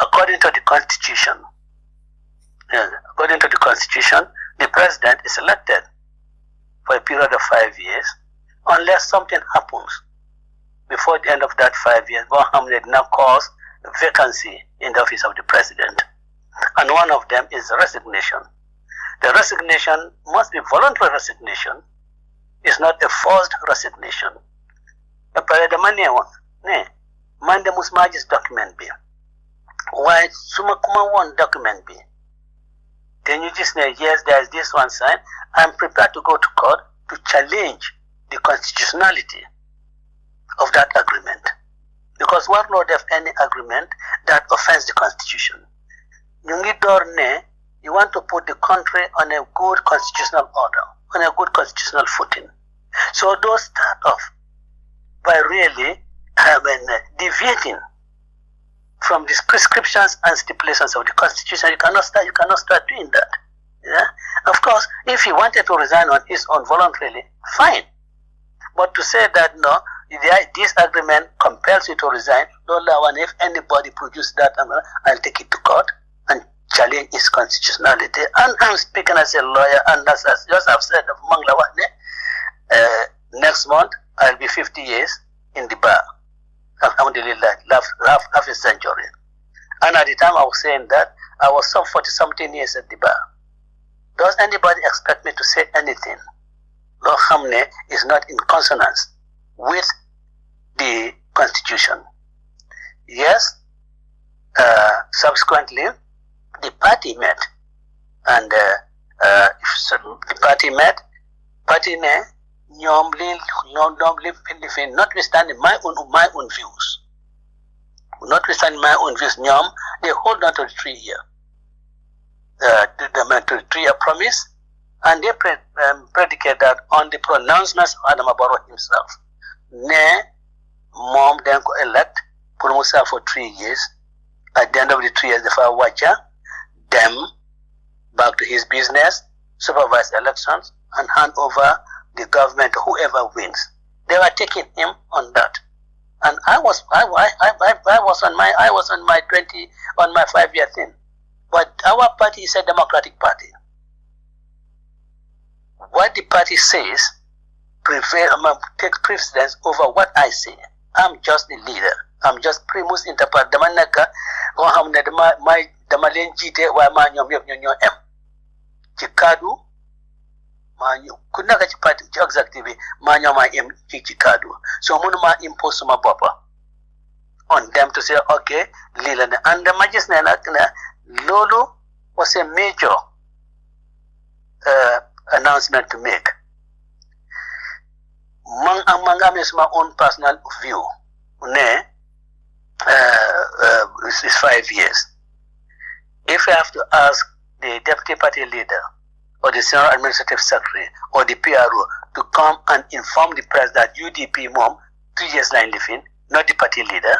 According to the Constitution. According to the Constitution, the president is elected for a period of 5 years unless something happens before the end of that 5 years. One did not cause a vacancy in the office of the president. And one of them is resignation. The resignation must be voluntary resignation. It's not a forced resignation. The money must magis document be. Why Sumakuma one document be? Then you just say, yes, there's this one sign. I'm prepared to go to court to challenge the constitutionality of that agreement. Because one not have any agreement that offends the constitution. You want to put the country on a good constitutional order, on a good constitutional footing. So those start off by really deviating from the prescriptions and stipulations of the Constitution. You cannot start doing that. Yeah? Of course, if he wanted to resign on his own voluntarily, fine. But to say that no, this agreement compels you to resign, if anybody produces that, I'll take it to court and challenge its constitutionality. And I'm speaking as a lawyer, and as just I've said of Manglawane, next month I'll be 50 years in the bar. Alhamdulillah, half a century. And at the time I was saying that, I was some 40-something years at the bar. Does anybody expect me to say anything? Law Hamne is not in consonance with the Constitution. Yes, subsequently, the party met. And the party met, notwithstanding my own views. Notwithstanding my own views, they hold on to the 3 year. The 3 year promise, and they predicate that on the pronouncements of Adama Barrow himself. Ne, mom then elect Purmusa for 3 years. At the end of the 3 years, the fire watcher, them back to his business, supervise elections, and hand over the government to whoever wins. They were taking him on that, and I was on my 5-year thing. But our party is a democratic party. What the party says take precedence over what I say. I'm just the leader. I'm just primus inter pares. Damanaka go hamne my Damalen jite wa ma nyom em. Chikadu manyo kunaka ci party ci executive manyo ma im ci kadu so munuma impose ma papa on them to say okay lila ne and the majesty na lolo was a major announcement to make manga is my own personal view ne it's 5 years. If I have to ask the deputy party leader or the senior administrative secretary or the PRO to come and inform the press that UDP mom 2 years line living, not the party leader,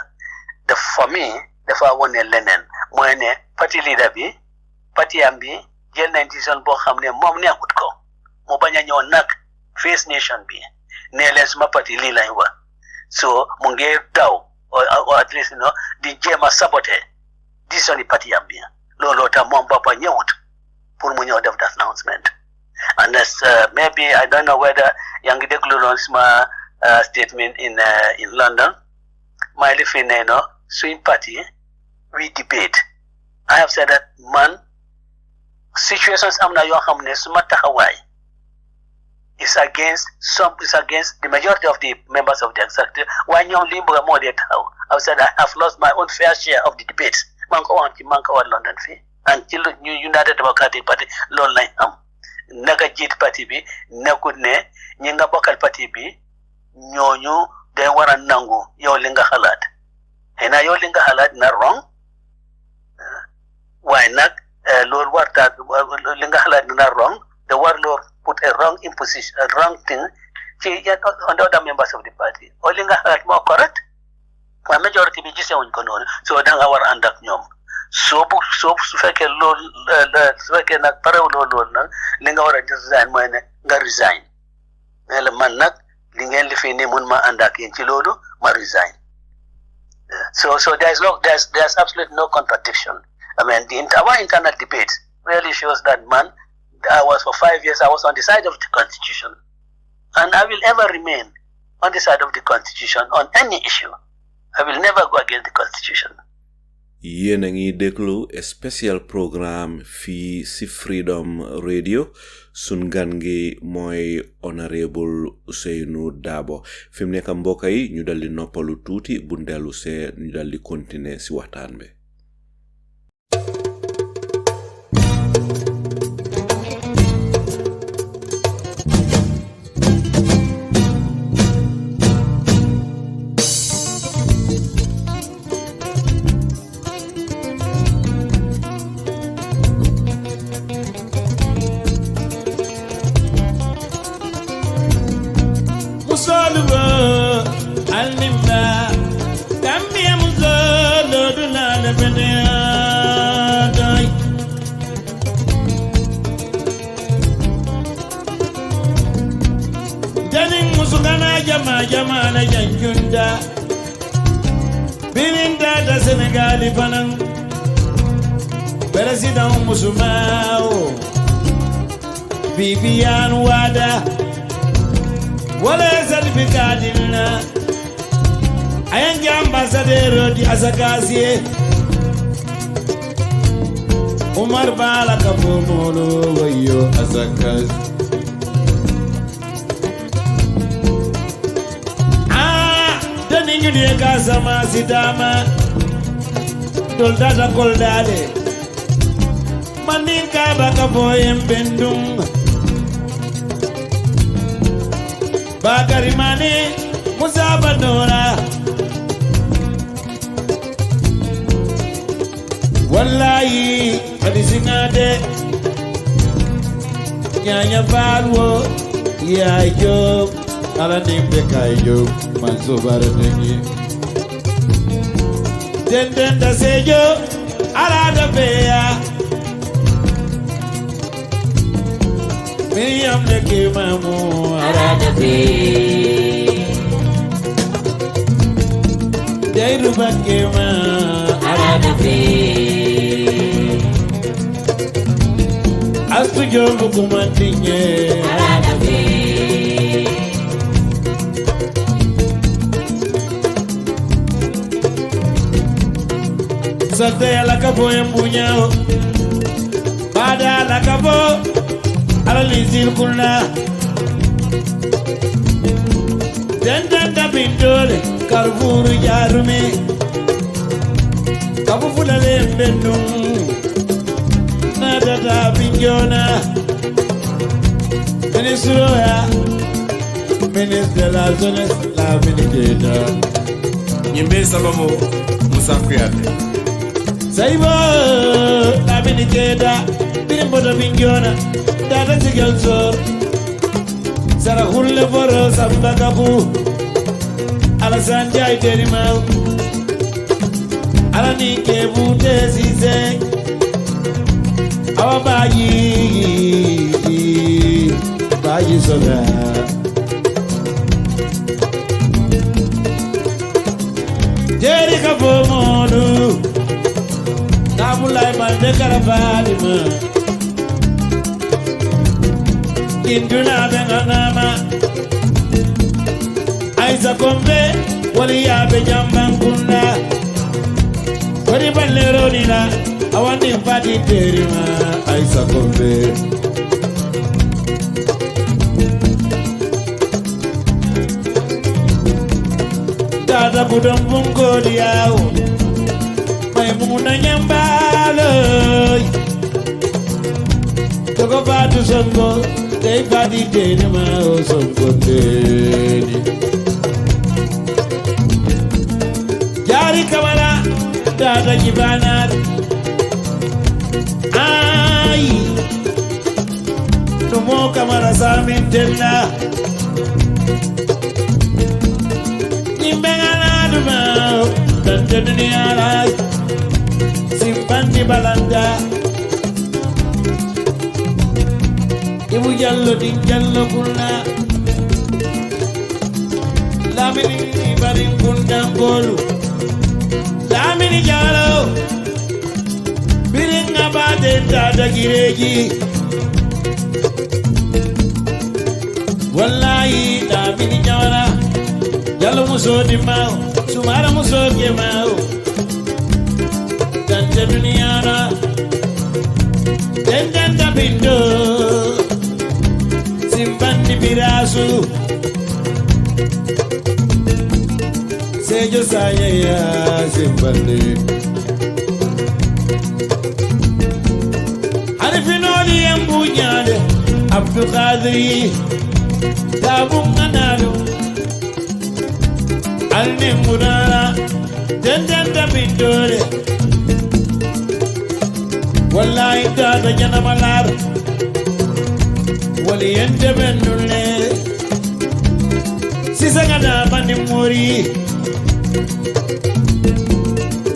for me, the for one lenen, when party leader be, party ambi, jail 90 bo hamne mom ne akutko, mobanya nyo nak face nation be, ne les ma party leader wa. So munge daw or at least the jema sabote. This only party ambi. Lolo ta mom papa nyot pour mu ñëw def that announcement. And maybe I don't know whether yang déglu non sama statement in London. My living swing party we debate. I have said that man situations amna yo xamne suma taxaway is against the majority of the members of the executive. Why ñom li bëgg mo dé taxaw. I said I have lost my own fair share of the debates. Manko London fi and ci ñu United Democratic Party lool lañ am naka jiit parti bi nekkut ne ñi nga bokkal parti bi ñooñu day war a nangu yow li nga xalaat xëy yow li nga xalaat na wrong waaye nag loolu warta li nga xalaat na wrong the warlord put a wrong imposition a wrong thing ci on the other members of the party o li nga xalaat moo correct waaye majority bi gisewuñ ko noonu so da nga war a ànd ak ñoom su fekkee loolu su fekkee nag parew loolu nag li nga war a resign mooy ne nga resign mais la man nag li ngeen li fi ni mun ma ànd ak yéen ci loolu ma resign so there's absolutely no contradiction. I mean our internal debate really shows that man for 5 years I was on the side of the constitution and I will ever remain on the side of the constitution on any issue. I will never go against the constitution. Yéen a ngi déglu spécial programme fii si Freedom Radio sun gan gi mooy honorable Ousainou Darboe fi mu nekk mbokk yi ñu daldi noppalu tuuti bu ndellu see ñu daldi continuer si waxtaan bi. Gambia muzolo dunale benedai Janing musugana jama na janjunda Birinda da Senegali panang President Musumao Vivian Wada Wala certificadina Ayangi ambassadeur di Azakazie Umar Bala Kapomolo wayo Azakaz Daningu di Kazama Sidama Doldada Koldade Maninka Bakaboyem Bendung Bakari Mane Musaba Nora Wallahi Adisinade Nyanya Balwo Ya Job Alanimbe Kayo Mansobara Nengi Dendenda Sejo Alada Beya Miriam Leke Mamu Alada Beya Deiru Bakema Alada Beya Astu Jobu Kumantinye Alada Beya Sate la kabo embunyao Bada la kabo ala lizil kuna dendenda bindole karfuru jarume kabu fulale mbenu nadada binjona Ministroya Ministre de la Jeunesse la Ministre Nyimbe sababu Musa Kuyate Saibo la Ministre Birimbo da binjona Dada Sigelso Sara hulle foro samba kabu Ala sanja iterimau Ala nike bute sise Awa bayi Bayi soga Jeri ka fomodu Namulai mande karabadima Induna benganama Aisa kombe Wali yabe jambankunda Wali balero nila Awandi mpati terima Aisa kombe Dada kudong bungo diao Maimuna nyambalo Toko batu songo Dei pati terima o songo teni Jari kamara Dada jibanat Ai Numo kamara samin tella Nimbengana dumao Tante dunia lai Simpan di balanda Ibu jallo di jallo pula Lamini baring kundang golu Lamini jallo Biring abade dada gireji Wallahi lamini jallo Jallo muso di mau Sumara muso ke mau Tante dunia na Tentanta bindo Simpan di birasu Sejo saya ya simpan di Arifinoli yang punya deh Abdul Qadri Tabung anadu Alni mudara Tentanta bindo deh Wallahi dada jana malar Wali yente benule Sisa ngada bani muri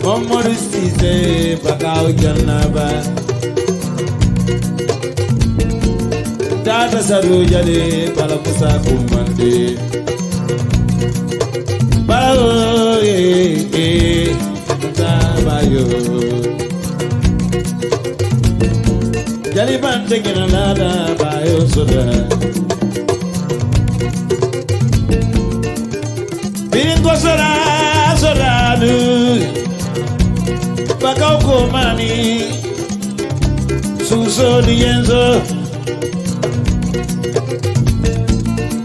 Momoru sise bakau janaba Dada saru jale bala kusa kumande Bao Tabayo Jali bante kina nada bayo soda Biringo soda du Bakau komani Suso dienzo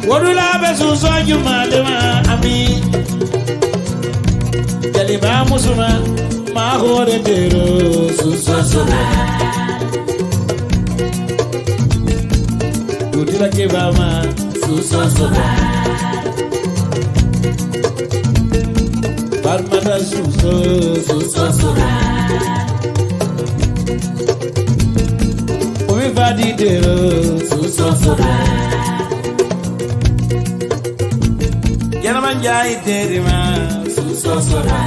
Wadula be suso jumadema ami Jali ba musuma ma hore tero suso soda Kutila kebama suso soda Parmata suso soda Omi vadi tero suso soda Yana manjai terima suso soda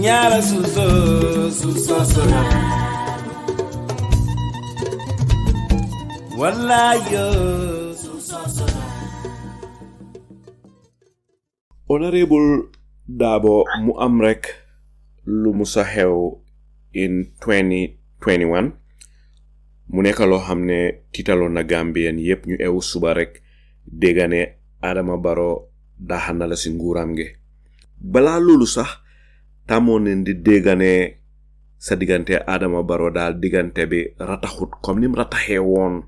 Nyara suso soda Wallayo Honorable Darboe mu am rek lu musa xew in 2021 mu nekk loo xam ne tiitaloon na Gambien yépp ñu ew suba rek déggane Adama Barrow daxana la si nguuram gi balaa loolu sax tàmmoon nañ di déggane sa digante Adama Barrow daal digante bi rataxut comme nim rataxee woon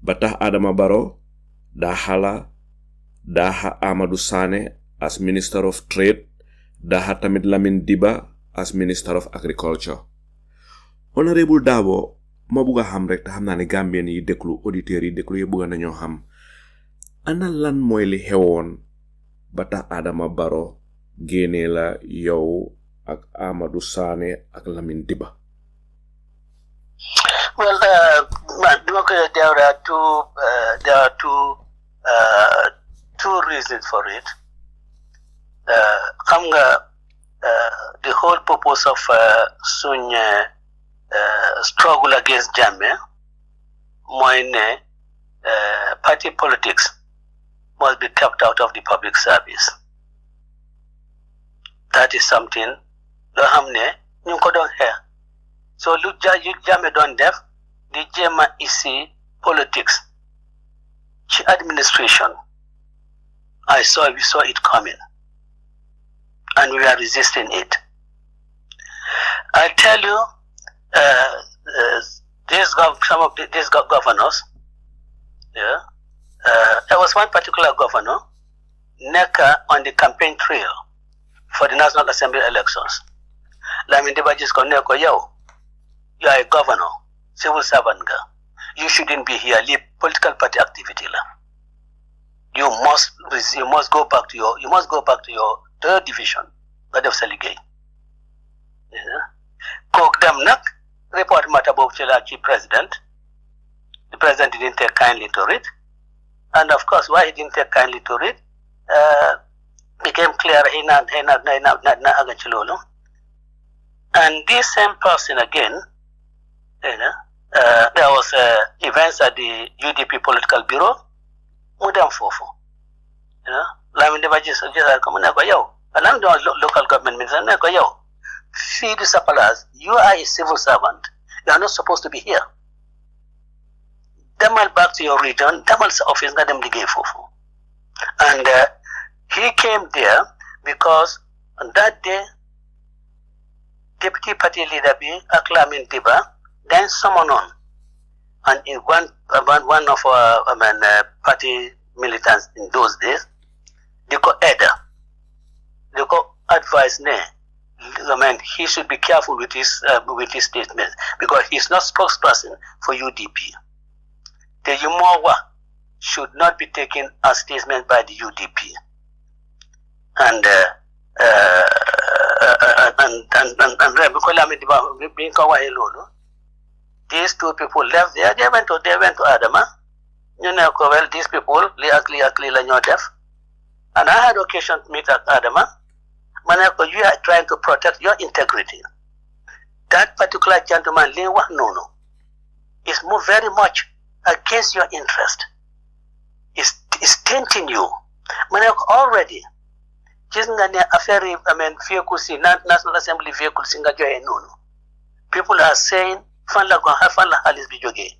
ba tax Adama Barrow daha Amadou Sane as Minister of Trade, daha tamit Lamin Diba as Minister of Agriculture. Honorable Darboe, ma bëgg xam rek te xam naa ne Gambien yi déglu auditeurs yi déglu yi bëgg nañoo xam ana lan mooy li xewoon ba tax Adama Barrow génnee la yow ak Amadou Sane ak Lamin Diba. Well, there are two reasons for it. The whole purpose of struggle against Jammeh, party politics must be kept out of the public service. That is something you don't hear. So look, Jammeh don't def the Jema isi politics. Administration. We saw it coming, and we are resisting it. I tell you, some of these governors. Yeah, there was one particular governor, Neka, on the campaign trail for the National Assembly elections. Lamin Diba just go, Neko, yo, you are a governor, civil servant girl. You shouldn't be here. Leave political party activity. You must go back to your third division, that of Salieu. Cook them nak report matter about the president. The president didn't take kindly to it, and of course, why he didn't take kindly to it became clear. And this same person again, there was events at the UDP political bureau. Mudam fofo, Lamin Diba just come yo, and I'm the local government minister. Yo, feed the suppliers. You are a civil servant. You are not supposed to be here. Demal back to your region. Demal's office got them the gay fofo, and he came there because on that day, deputy party leader be Lamin Diba, then someone on. And in one of our party militants in those days, they got they got advice he should be careful with his statements because he's not spokesperson for UDP. The Yumowa should not be taken as statement by the UDP. And these two people left there. They went to Adama. Well, these people, and I had occasion to meet at Adama. Manako, you are trying to protect your integrity. That particular gentleman, is very much against your interest. Is tainting you. Manako already. National Assembly vehicle people are saying fan la halis bi joge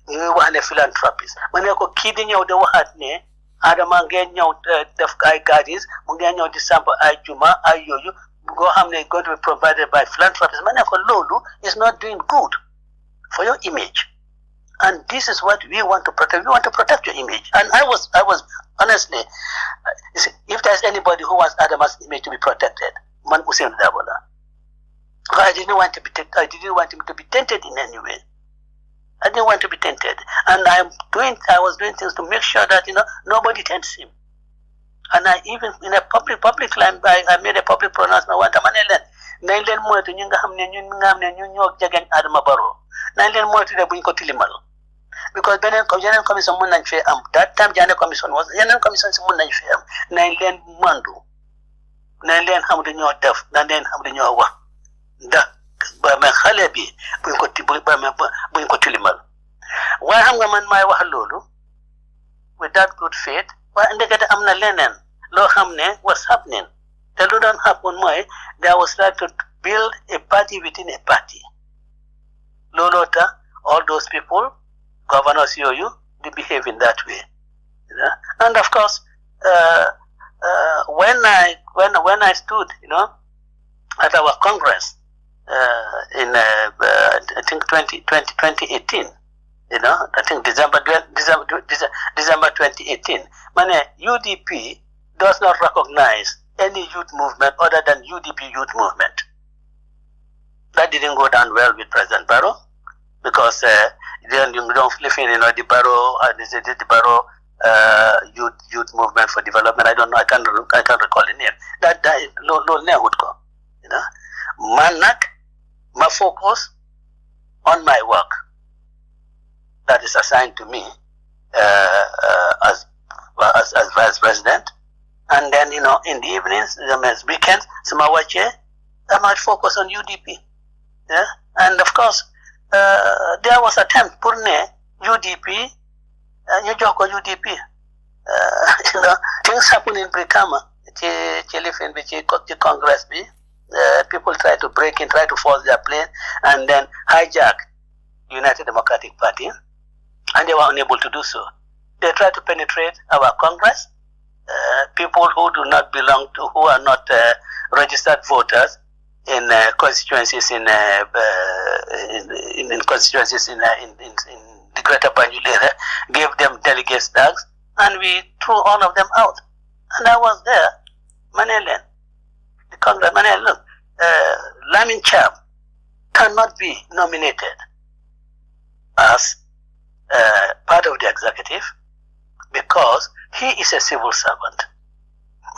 ñu wax ne philanthropist mané ko ki di ñew de waxat ne Adama ngeen ñew def ay gardens mu ngeen ñew di samp ay juma ay yoyu go xamne going to be provided by philanthropists mané ko lolu is not doing good for your image, and this is what we want to protect. We want to protect your image, and I was honestly, if there's anybody who wants Adama's image to be protected, man Ousainou Darboe. I didn't want him to be tainted in any way. I didn't want to be tainted, and I was doing things to make sure that nobody taints him. And I even in a public line, I made a public pronouncement. One time, nañ leen moytu ñi nga xam ne ñun ñoo jegeñ Adama Barrow nañ leen moytu de buñ ko tilimal because yeneen commission mën nañ fee am that time Jammeh commission was yeneen commission si mën nañ fee am nañ leen mandu nañ leen xam dañoo def nañ leen xam dañoo wax ndax ba ma xale bi buñ ko tilimal waaye xam nga man maay wax loolu with that good faith waaye ndekete am na leneen loo xam ne was happening te lu doon happen mooy there was like to build a party within a party looloo tax all those people governors yooyu they behave in that way, and of course when I stood at our Congress think 2018. You know, I think December 2018. UDP does not recognize any youth movement other than UDP youth movement. That didn't go down well with President Barrow because then you don't live in, the Barrow, the Barrow youth movement for development. I don't know. I can't recall the name. That low would go. You know, my focus on my work that is assigned to me as vice president, and then in the evenings, the weekends, I might focus on UDP. Yeah, and of course there was attempt purne UDP, UDP. Things happen in Brikama. Congress people try to break in, try to force their plane, and then hijack United Democratic Party, and they were unable to do so. They tried to penetrate our Congress. People who do not belong to, who are not registered voters in constituencies in constituencies in the Greater Banjul area, gave them delegate tags, and we threw all of them out. And I was there, Manelen, the Congress. Manel, look, Lamin Cham cannot be nominated as part of the executive because he is a civil servant.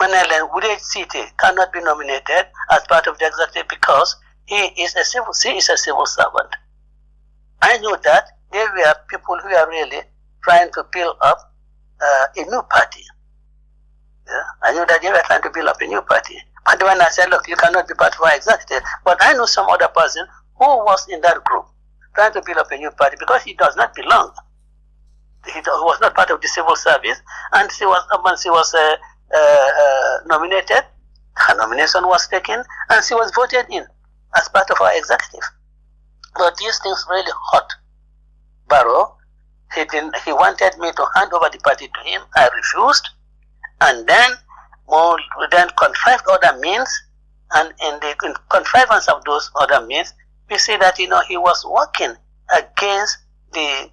Manelen Wudej Site cannot be nominated as part of the executive because he is a civil servant. I knew that there were people who are really trying to build up a new party. Yeah? I knew that they were trying to build up a new party. But when I said, look, you cannot be part of our executive, but I know some other person who was in that group trying to build up a new party because he does not belong. He was not part of the civil service, and once he was nominated, her nomination was taken, and she was voted in as part of our executive. But these things really hurt Barrow. He wanted me to hand over the party to him. I refused, and then contrived other means, and in the contrivance of those other means, we see that he was working against the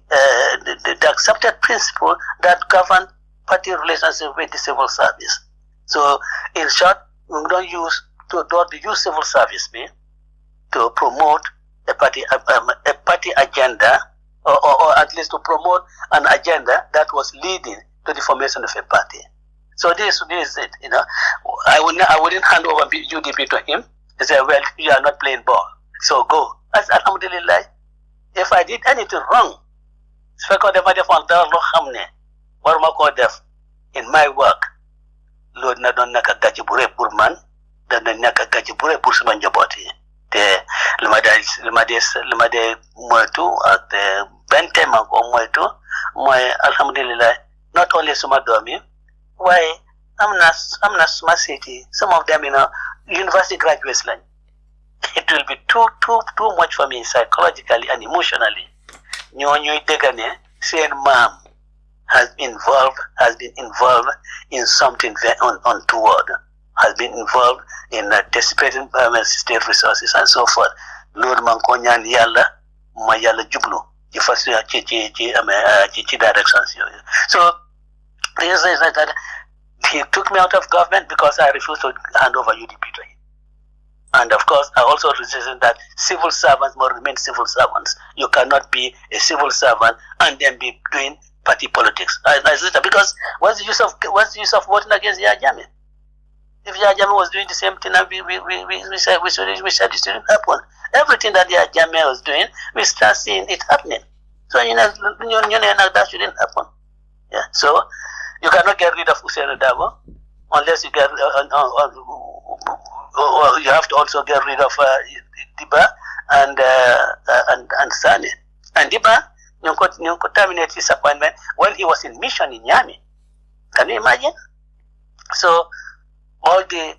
accepted principle that govern party relationship with the civil service. So, in short, we don't use civil service to promote a party agenda, or at least to promote an agenda that was leading to the formation of a party. So this is it. I wouldn't hand over UDP to him. He said, "Well, you are not playing ball, so go." I said, "Alhamdulillah, if I did anything wrong, in my work, Lord na don naka gaji bure pour man, dan naka gaji bure pour sama njaboti. Te limade moytu at bente ma ko moytu, moy alhamdulillah, not only suma domi, why I'm not smart city. Some of them, university graduates like. It will be too much for me psychologically and emotionally. Nyonyo Degane, saying mom has been involved in something very untoward, has been involved in dissipating state resources and so forth. Lord Mankonyan Yalla, Mayala Jublu, the first Chichi directions. So, he took me out of government because I refused to hand over UDP to him. And of course, I also resisted that civil servants must remain civil servants. You cannot be a civil servant and then be doing party politics. I resisted because what's the use of voting against Yahya Jammeh? If Yahya Jammeh was doing the same thing, we said it shouldn't happen. Everything that Yahya Jammeh was doing, we start seeing it happening. So that shouldn't happen. Yeah. So you cannot get rid of Ousainou Darboe unless you get or you have to also get rid of Diba and Sani. And Diba, you could terminate his appointment when he was in mission in Niamey. Can you imagine? So all the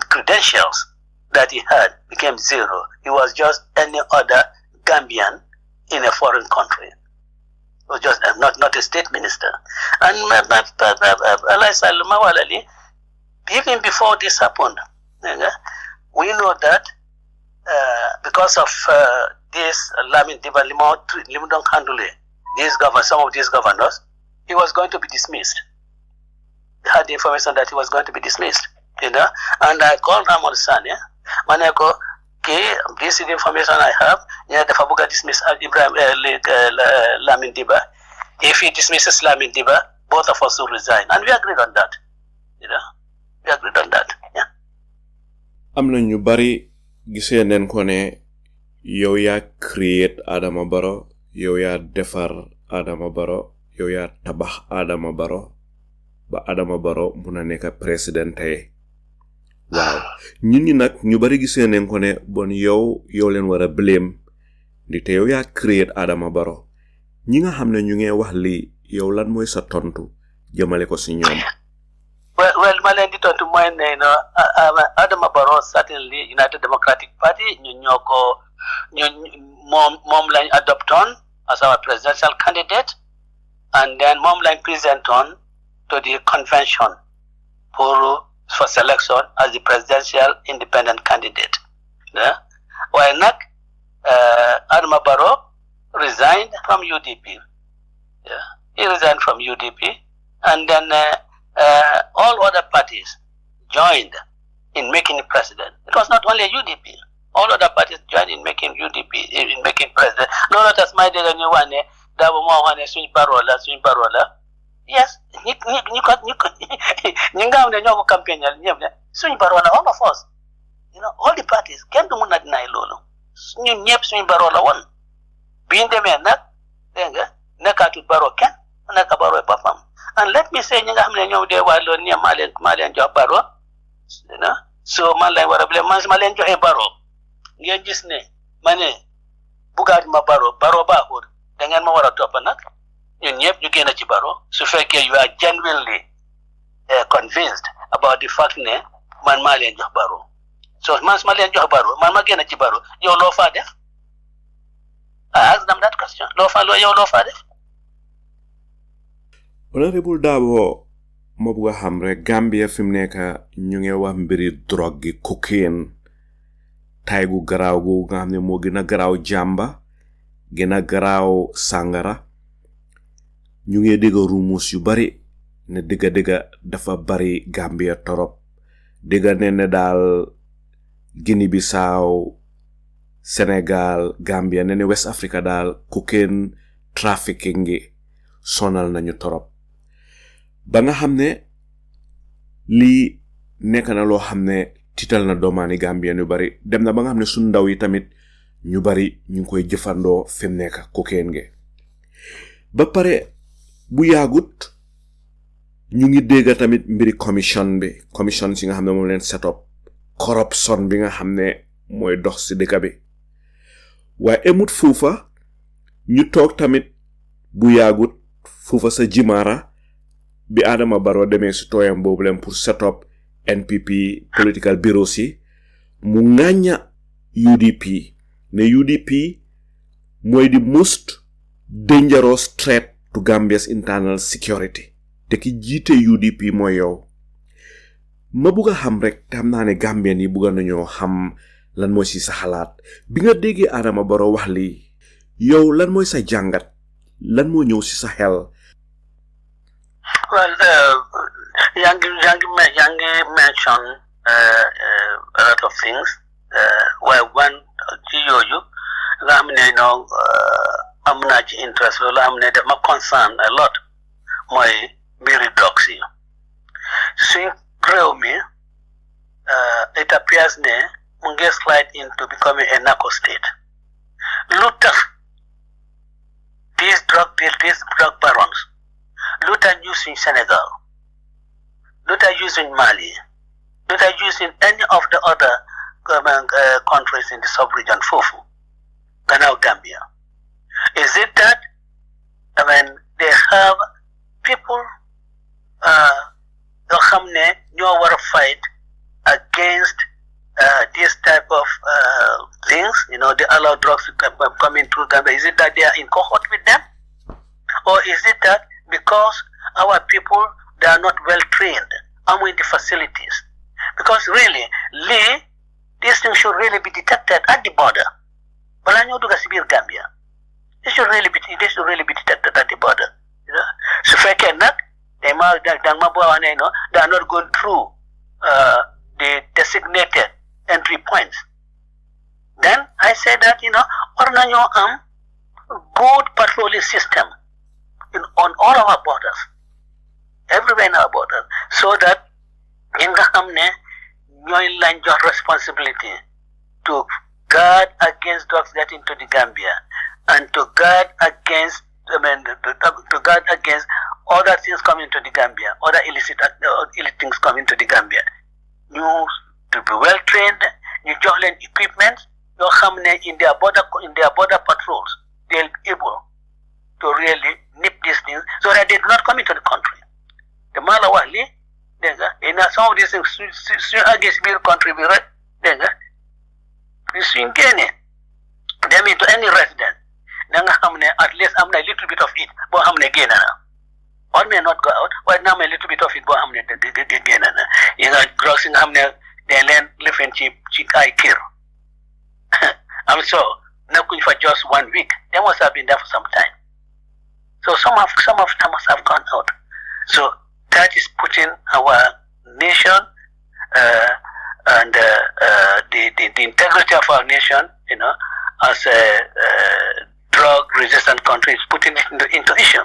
credentials that he had became zero. He was just any other Gambian in a foreign country. He was just not a state minister. And even before this happened, we know that because of this Lamin Diba Limudong Handule, some of these governors, he was going to be dismissed. They had the information that he was going to be dismissed, and I called Ramon Sane, Maneko, okay, this is the information I have. The Fabuga dismissed Ibrahim Lamin Diba. If he dismisses Lamin Diba, both of us will resign, and we agreed on that. We agreed on that. Yeah. Am na ñu bari gisee neen ko ne yow yaa create Adama Barrow, yow yaa defar Adama Barrow, yow yaa tabax Adama Barrow ba Adama Barrow mun a nekk président tey. Waaw ñun ñi nag ñu bari gisee neen ko ne bon yow leen war a blame ndi te yow yaa create Adama Barrow. Ñi nga xam ne ñu ngi wax lii yow lan mooy sa tontu jëmale ko si ñoom. Well, ma leen di tontu mooy ne Adama Barrow certainly United Democratic Party ñun moom lañ adoptoon as our presidential candidate, and then moom lañ presentoon to the convention for selection as the presidential independent candidate. Waaye nag Adama Barrow resigned from UDP. He resigned from UDP, and then all other parties joined in making him president. It was not only UDP. All other parties joined in making UDP, in making president. No, not as my dear new one, Darboe Mohan, swing parola. Yes, you campaign, swing parola, all of us. All the parties came to Munad Nailolo. Swing parola one. Being the man, Nakatu Baro Ken, Nakabaro Papam. And let me say, de walo ni Malian Job Baro. So Malay Warable Malian Job Baro. Gengisne, Mane, Bugad Mabaro, Baro Bahud, Dangan Mawara Topanak. You gain a Chibaro. So you are genuinely convinced about the fact ne Man Malian Job Baro. So Malian Job Baro, Mama Gena Chibaro, your law father. I asked them that question. Law father. Honorable Darboe mo buga xam rek Gambia fim nekk ñu ngi wax mbiri drogue gi cocaine tay gu garaaw gu nga xam ne moo gën a garaaw jàmba gën a garaaw sàngara ñu ngi dégg rumus yu bari ne dëgga dafa bari Gambia torop dégga ne daal Guinea Bissau Sénégal Gambia ne West Africa daal cocaine trafficking gi sonal nañu torop ba nga xam ne lii nekk na loo xam ne tiital na doomaani Gambien yu bari dem na ba nga xam ne suñ ndaw yi tamit ñu bari ñu ngi koy jëfandoo fi mu nekk cocaine gi ba pare bu yaagut ñu ngi dégg tamit mbiri commission si nga xam ne moom leen set up corruption bi nga xam ne mooy dox si dëkk bi waaye emut fuufa ñu toog tamit bu yaagut fuufa sa jimaara bi Adama Barrow demee si tooyam boobu leen pour set up NPP political bureau si mu ŋàñña UDP ne UDP mooy the most dangerous threat to Gambia's internal security te ki jiite UDP mooy yow ma bugg a xam rek te xam naa ne Gambien yi bugg nañoo xam lan mooy si sa xalaat bi nga déggee Adama Barrow wax lii yow lan mooy sa jàngat lan moo ñëw si sa xel. Well, Yangi mentioned a lot of things. Well, one, Giyoyu, Lamine, I'm not interested, Lamine, my concern a lot, my meritocracy. Since grow me, it appears ne, Munge slide into becoming a narco state. Luther, these drug barons, Luther used in Senegal, Luther used in Mali, Luther used in any of the other countries in the sub-region, Fufu, Ghana, Gambia. Is it that they have people who fight against this type of things? They allow drugs to come in through Gambia. Is it that they are in cohort with them? Or is it that because our people, they are not well trained in the facilities? Because really, Lee these things should really be detected at the border. Bala ñoo dugg ci biir Gambia. They should really be detected at the border. You know? So fekkee nag they are not going through the designated entry points. Then I say that, or nañoo am good patrolling system on all our borders, everywhere in our borders, so that ñi nga xam ne ñooy lañ jox responsibility to guard against drugs getting into the Gambia and to guard against other things coming to the Gambia, other illicit things coming to the Gambia. You to be well trained, you jox leen equipment yoo xam ne in their border patrols they'll be able to really nip these things so that they do not come into the country. The mala wax li dégg nga in some of these things suñu àggee si biir country bi rek dégg nga suñ génnee dem into any resident da nga xam ne at least am na a little bit of it boo xam ne génn na. All may not go out, but now a little bit of it boo xam ne génn na. Yi nga drugs yi nga xam ne dañ leen lifin ci ay kër. I'm so nekkuñ for just 1 week. They must have been there for some time. So some of them must have gone out. So that is putting our nation and the integrity of our nation, as a drug-resistant country, is putting it into issue.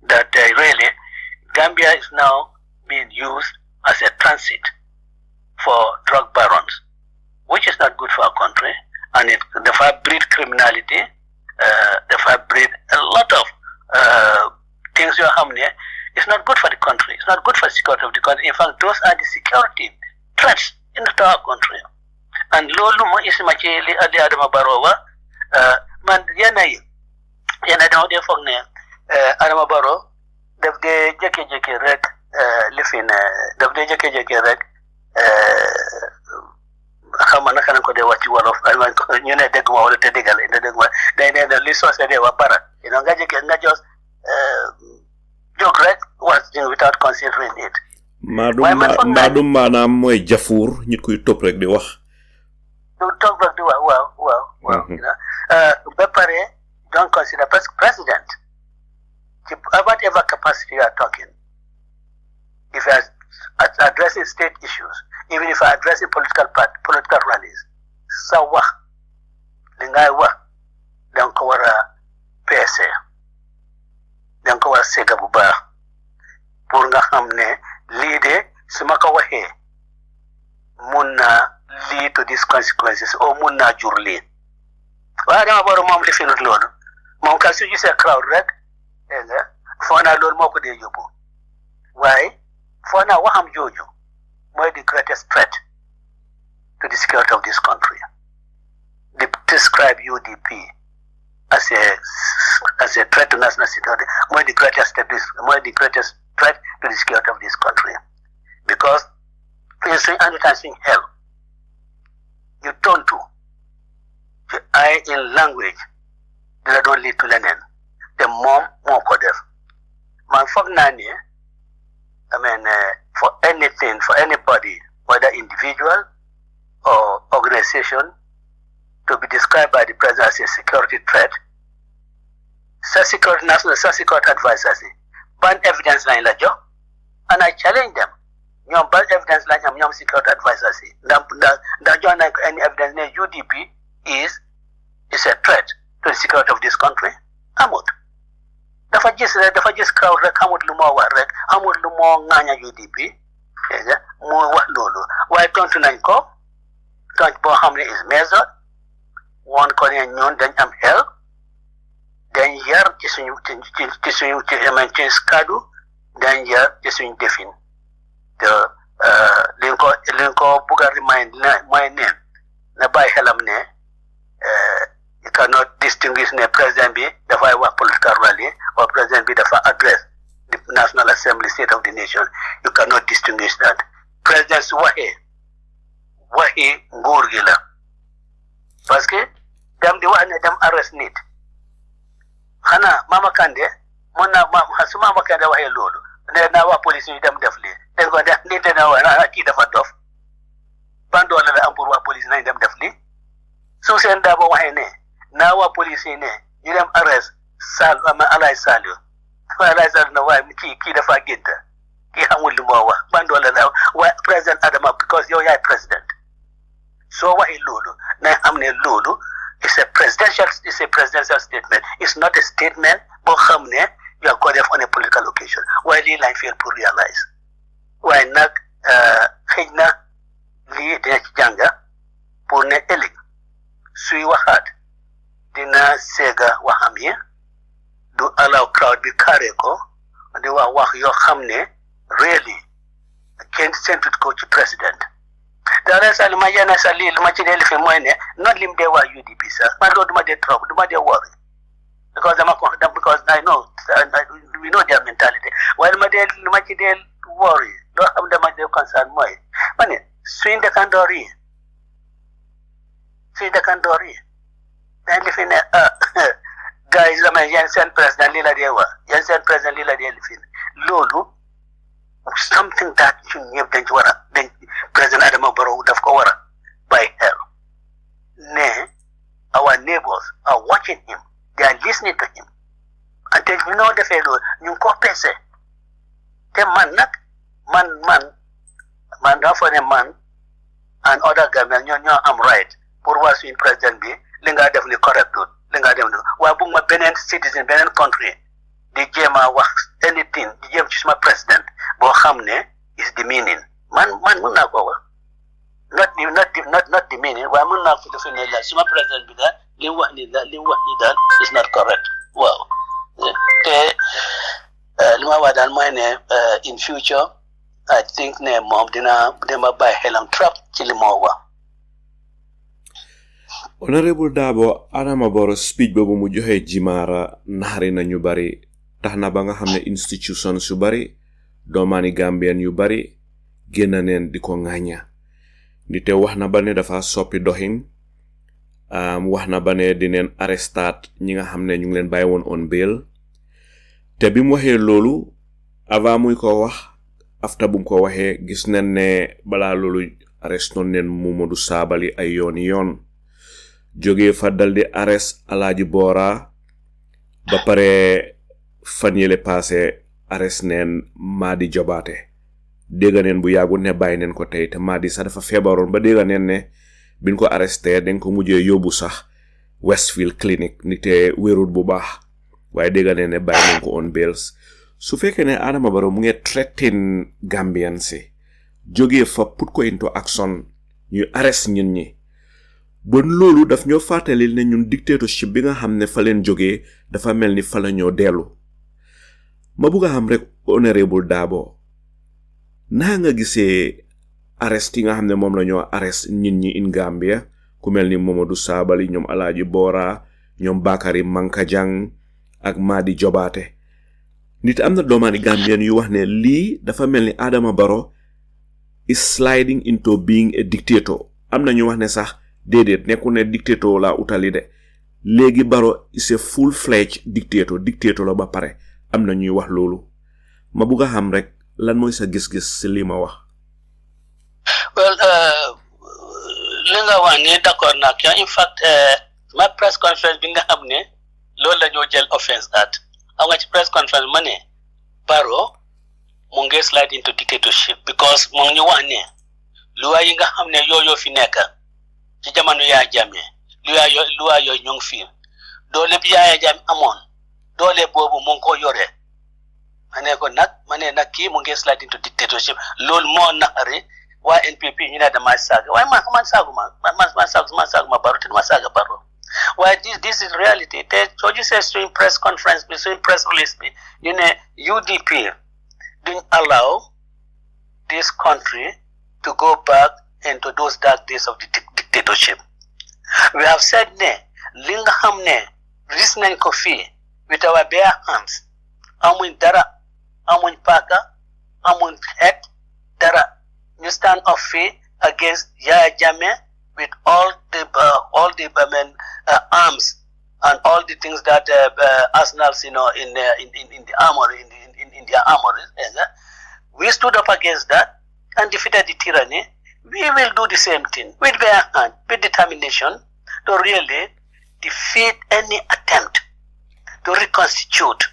That really Gambia is now being used as a transit for drug barons, which is not good for our country, and it therefore breed criminality, therefore breed a lot of things you have there. It's not good for the country. It's not good for the security of the country. In fact, those are the security threats in our country. And lolu mo isima ci li Adama Barrow man yana daw de foog ne Adama Barrow daf de jékki-jékki rek lifin daf de jékki-jékki rek xam naka lañ ko dee wax ci wolof ñu ne dégg ma wala te déggal ina dégg ma day ne li soosé dee wax bara nga jékki nga jos jóg rek was without considering it. Maadum maanaam mooy jafuur nit kuy topp rek di wax. Topp rek di wax waaw. Ba pare don't consider president whatever capacity you are talking. If you are addressing state issues, even if you are addressing political rallies, sa wax li ngay wax danga ko war a peese danga ko war a sega bu baax pour nga xam ne lii de su ma ko waxee mun na lead to these consequences or mun naa jur lii waaye dama baro moom li finut loolu moom ka su gisee crowd rek dégg nga foo naa loolu moo ko dee yóbbu waaye foo naa waxam jooju mooy the greatest threat to the security of this country. They describe UDP as a threat to national security, more the greatest threat to the security of this country. Because in saying hell, you turn to I in language that don't lead to learning. The more codef. Man for nani, for anything, for anybody, whether individual or organization, to be described by the president as a security threat, national security advisors, ban evidence line la job, and I challenge them. Nyom ban evidence line nyom security advisors. Da join any evidence that UDP is a threat to the security of this country. Amut. Dafa gis crowd rek amut lu mo wax rek amut lu mo ngaña UDP mo wax lolu waaye tontu nañ ko tont boo xam ne is measured woon ko ne ñoon dañ am xel dañ yar ci suñu ci kaddu dañ yar ci suñu defin te liñ ko bugg a remind mooy neen na bàyyi xelam ne you cannot distinguish ne président bi dafay wax political rally or président bi dafa address the National Assembly State of the Nation. You cannot distinguish that. President su waxee nguur gi la parce que dem di wax ne dem arrest nit xanaa Mama Kandeh mën naa su Mama Kandeh waxee loolu ne naa wax police yi dem def lii dañ ko def nit dina wax kii dafa dof ban doole la am pour wax police nañ dem ne ñu dem arrest alay Salieu alay Salieu na waaye kii dafa gént kii xamul li moo wax ban doole la waaye président Adama because yow yaay président soo waxee loolu na xam ne loolu it's a presidential statement it's not a statement boo xam ne you are going on a political occasion waaye lii lañ feel pour realize waaye nag xëy na lii dina ci jànga pour ne ëllëg suy waxaat dina seega waxam yi du allow crowd bi carré ko di wax yoo xam ne really kenn sentut ko ci président dara sa li ma yenn sa lii li ma ci dee lifi mooy ne not lim dee waa UDP sax man loolu duma dee trouble duma dee worry because I know we know their mentality waaye li ma ci dee worry loo xam dama dee concern mooy ma ne suñ dëkkandoor yi dañ lifi ne gars yi dama yéen seen président lii la dee wax yéen seen président lii la dee lifi loolu something that ñun ñëpp dañ ci war a dañ président Adama Barrow daf ko war a bàyyi xel ne our neighbors are watching him they are listening to him and te ñu noo defee loolu ñu ngi ko peese te man nag man daa fa ne man and other Gambians ñoo am right pour wax suñu président bi li nga def ni correct li nga def ni waaye bu ma beneen citizen beneen country di jéem a wax anything di jéem ci suma président boo xam ne is demeaning man mun naa ko wax not demeaning waaye mun naa ko defe ne la suma président bi daal li mu wax ni daal is not correct waaw te li ma wax daal mooy ne in future I think ne moom dina bàyyi xelam trop ci li moo wax. Honorable Darboe Adama Barrow speech boobu mu joxe Jimaara naxari na ñu bari tax na ba nga xam ne institution su bari doomaani Gambien yu bari génn neen di ko ŋàñña ndite wax na ba ne dafa soppi doxin wax na ba ne dineen arrestaat ñi nga xam ne ñu ngi leen bàyyi woon on bail te bi mu waxee loolu avant muy ko wax after bu mu ko waxee gis nañ ne balaa loolu arrestoon neen Momodou Sabally ay yoon jógee fa dal di arrest Alaaji Boora ba pare fan yele passé arrest neen Madi Jobaate dégga neen bu yàggu ne bàyyi neen ko tey te Madi sax dafa feebaroon ba dégga neen ne biñ ko arresté dañ ko mujjee yóbbu sax Westfield Clinic ni te wérut bu baax waaye dégga neen ne bàyyi neen ko on bails su fekkee ne Adama Barrow mu ngi threaten Gambian si jógee fa put ko into action ñu arrest ñun ñi bon loolu daf ñoo fàttalil ne ñun dictatorship bi nga xam ne fa leen jógee dafa mel ni fa la ñoo dellu ma bugg a xam rek Honorable Darboe naa nga gisee arrest yi nga xam ne moom la ñoo arrest nit ñi in Gambia ku mel ni Momodou Sabally ñoom Alaaji Boora ñoom Bakary Mankajang ak Madi Jobaate nit am na doomaani Gambien yu wax ne lii dafa mel ni Adama Barrow is sliding into being a dictator am na ñu wax ne sax déedéet nekku ne dictator la utali de léegi Barrow is a full-fledged dictator la ba pare am na ñuy wax loolu ma bugg a xam rek lan mooy sa gis-gis si li ma wax. Well, li nga wax ne d'accord naa ko in fact ma press conference bi nga xam ne loolu la ñoo jël offense at am nga ci press conference ma ne Barrow mu ngi slide into dictatorship because mu ngi ñu wax ne luwa yi nga xam ne yoo fi nekk ci jamono yaa Jammeh luwa yooyu ñu ngi fi doole bi yaa Jammeh amoon doole boobu mu ngi ko yore ma ne nag kii mu ngi slide into dictatorship loolu moo naqari waa NPP ñu ne damay saaga waaye man saaguma Barrow te dama saaga Barrow waaye this is reality te soo gisee suñ press conference bi suñ press release bi ñu ne UDP duñ allow this country to go back into those dark days of the dictatorship. We have said ne li nga xam ne ris nañ ko fii with our bare hands amuñ dara amuñ paaka amuñ xeet dara ñu stand up fii against Yaya Jammeh with all the arms and all the things that arsenals in the armory in their armories. We stood up against that and defeated the tyranny. We will do the same thing with bare hand, with determination to really defeat any attempt to reconstitute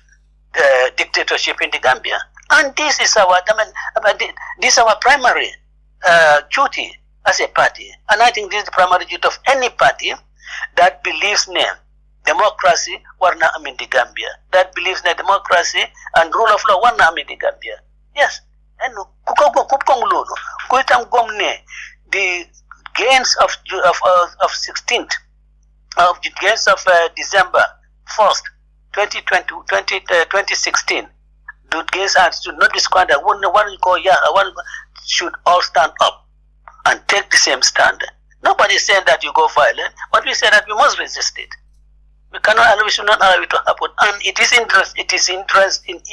the dictatorship in the Gambia. And this is our primary duty as a party. And I think this is the primary duty of any party that believes in democracy warna in the Gambia. That believes in democracy and rule of law warna in the Gambia. Yes. And the gains of 16th of the gains of December 1st, 2016. The gains should not be squandered. One should all stand up and take the same stand. Nobody is saying that you go violent, but we say that we must resist it. We should not allow it to happen. And it is in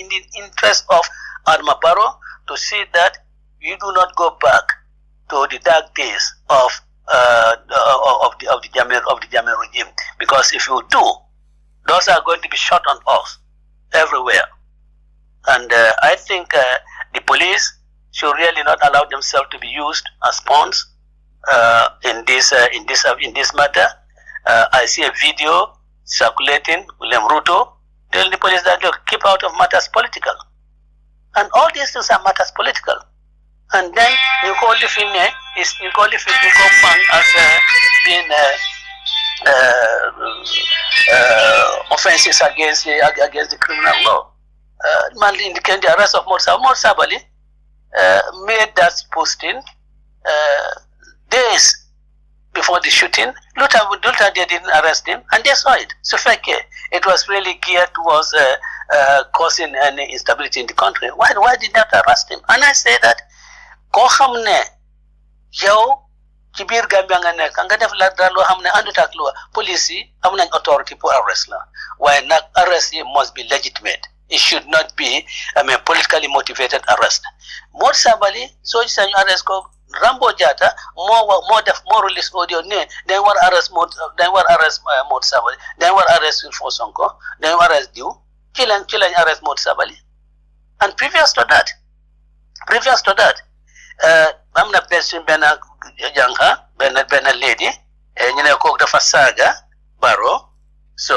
the interest of Adama Barrow to see that we do not go back to the dark days of the Jammeh regime. Because if you do, those are going to be shot on us everywhere. And I think the police should really not allow themselves to be used as pawns in this matter. I see a video circulating, William Ruto telling the police that look, keep out of matters political. And all these things are matters political. And then you call the thing as being offenses against the criminal law. Man indicating the arrest of Sabali made that posting days before the shooting. Luther they didn't arrest him, and they saw it. So it was really geared towards causing any instability in the country. Why did not arrest him? And I say that ko xamne yow ci bir Gambia nga nek nga def la dara lo xamne andut ak loi police yi am nañ authority pour arrest la why nak arrest must be legitimate. It should not be politically motivated arrest. Mod Sabali so ci sañu arrest ko Rambo Jata more release audio ne then war arrest Mod Sabali then war arrest Wilfo Sonko then war arrest Diu ci lañ arrest Mod Sabali. And previous to that am na person benn jànqa benn lady ñu ne kooku dafa saaga Barrow so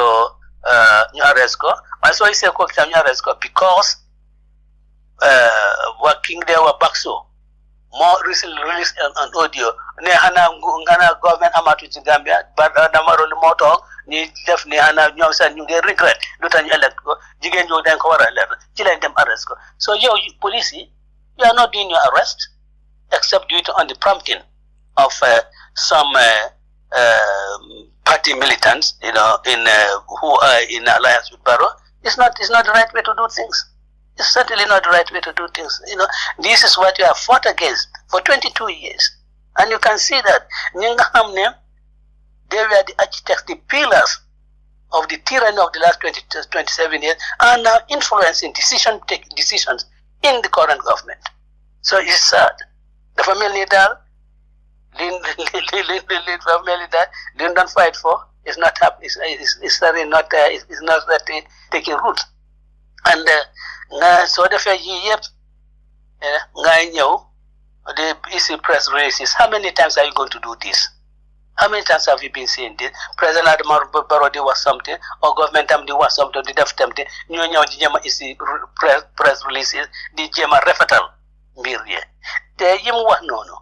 ñu arrest ko waaye soo gisee kooku tam ñu arrest ko because working there were Bakso more recently released an audio ne xanaa government amatu ci Gambia ba dama rolu moo toog ñi def ne xanaa ñoom sax ñu ngi regret lu tax ñu elect ko jigéen ñoo dañ ko war a elect ci lañ dem arrest ko so yow police yi you are not doing your arrest except due to on the prompting of some party militants, who are in alliance with Barrow. It's not the right way to do things. It's certainly not the right way to do things. This is what you have fought against for 22 years, and you can see that they were the architects, the pillars of the tyranny of the last 27 years, are now influencing decisions in the current government. So it's sad. The family that they don't fight for is not happy. It's certainly not. It's not that taking root. And so the fair year, the issue press releases. How many times are you going to do this? How many times have you been saying this? President Adama Barrow was something, or government was something. The def something. The issue press releases. The Jema referral. Mirye. Te yim wax nono.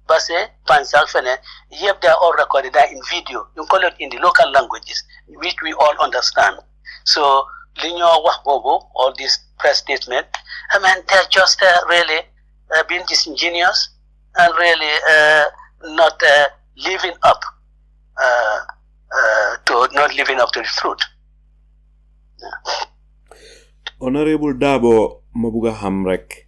Parce pansal fene yep they are all recorded in video. You call it in the local languages which we all understand. So linyo wax bobo all these press statement. I mean they're just really being disingenuous and really not living up to the truth. Honorable Darboe mabuga xam rek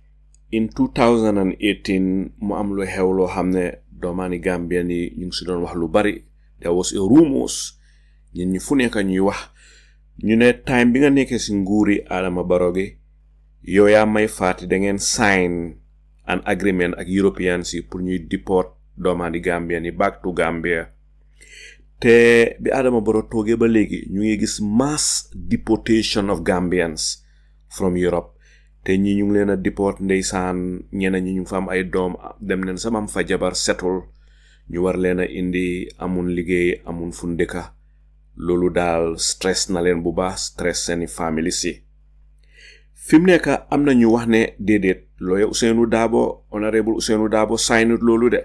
in 2018 mu am lu xew loo xam ne doomaani Gambia ni ñu ngi si doon wax lu bari. There was a rumors ñun ñu fu nekk ñuy wax ñu ne time bi nga nekkee si nguuri Adama Barrow gi yow yaa may faati da ngeen sign an agreement ak Europeans yi pour ñuy deport doomaani Gambia ni back to Gambia te bi Adama Barrow toogee ba léegi ñu ngi gis mass deportation of Gambians from Europe te ñi ñu ngi leen a deport ndeysaan ñeneen ñi ñu fa am ay doom dem neen sama am fa jabar setul ñu war leen a indi amun liggéey amun fu ndëkka loolu daal stress na leen bu baax stress seeni family si fi mu nekk am na ñu wax ne déedéet lawyer Ousainou Darboe honorable Ousainou Darboe signut loolu de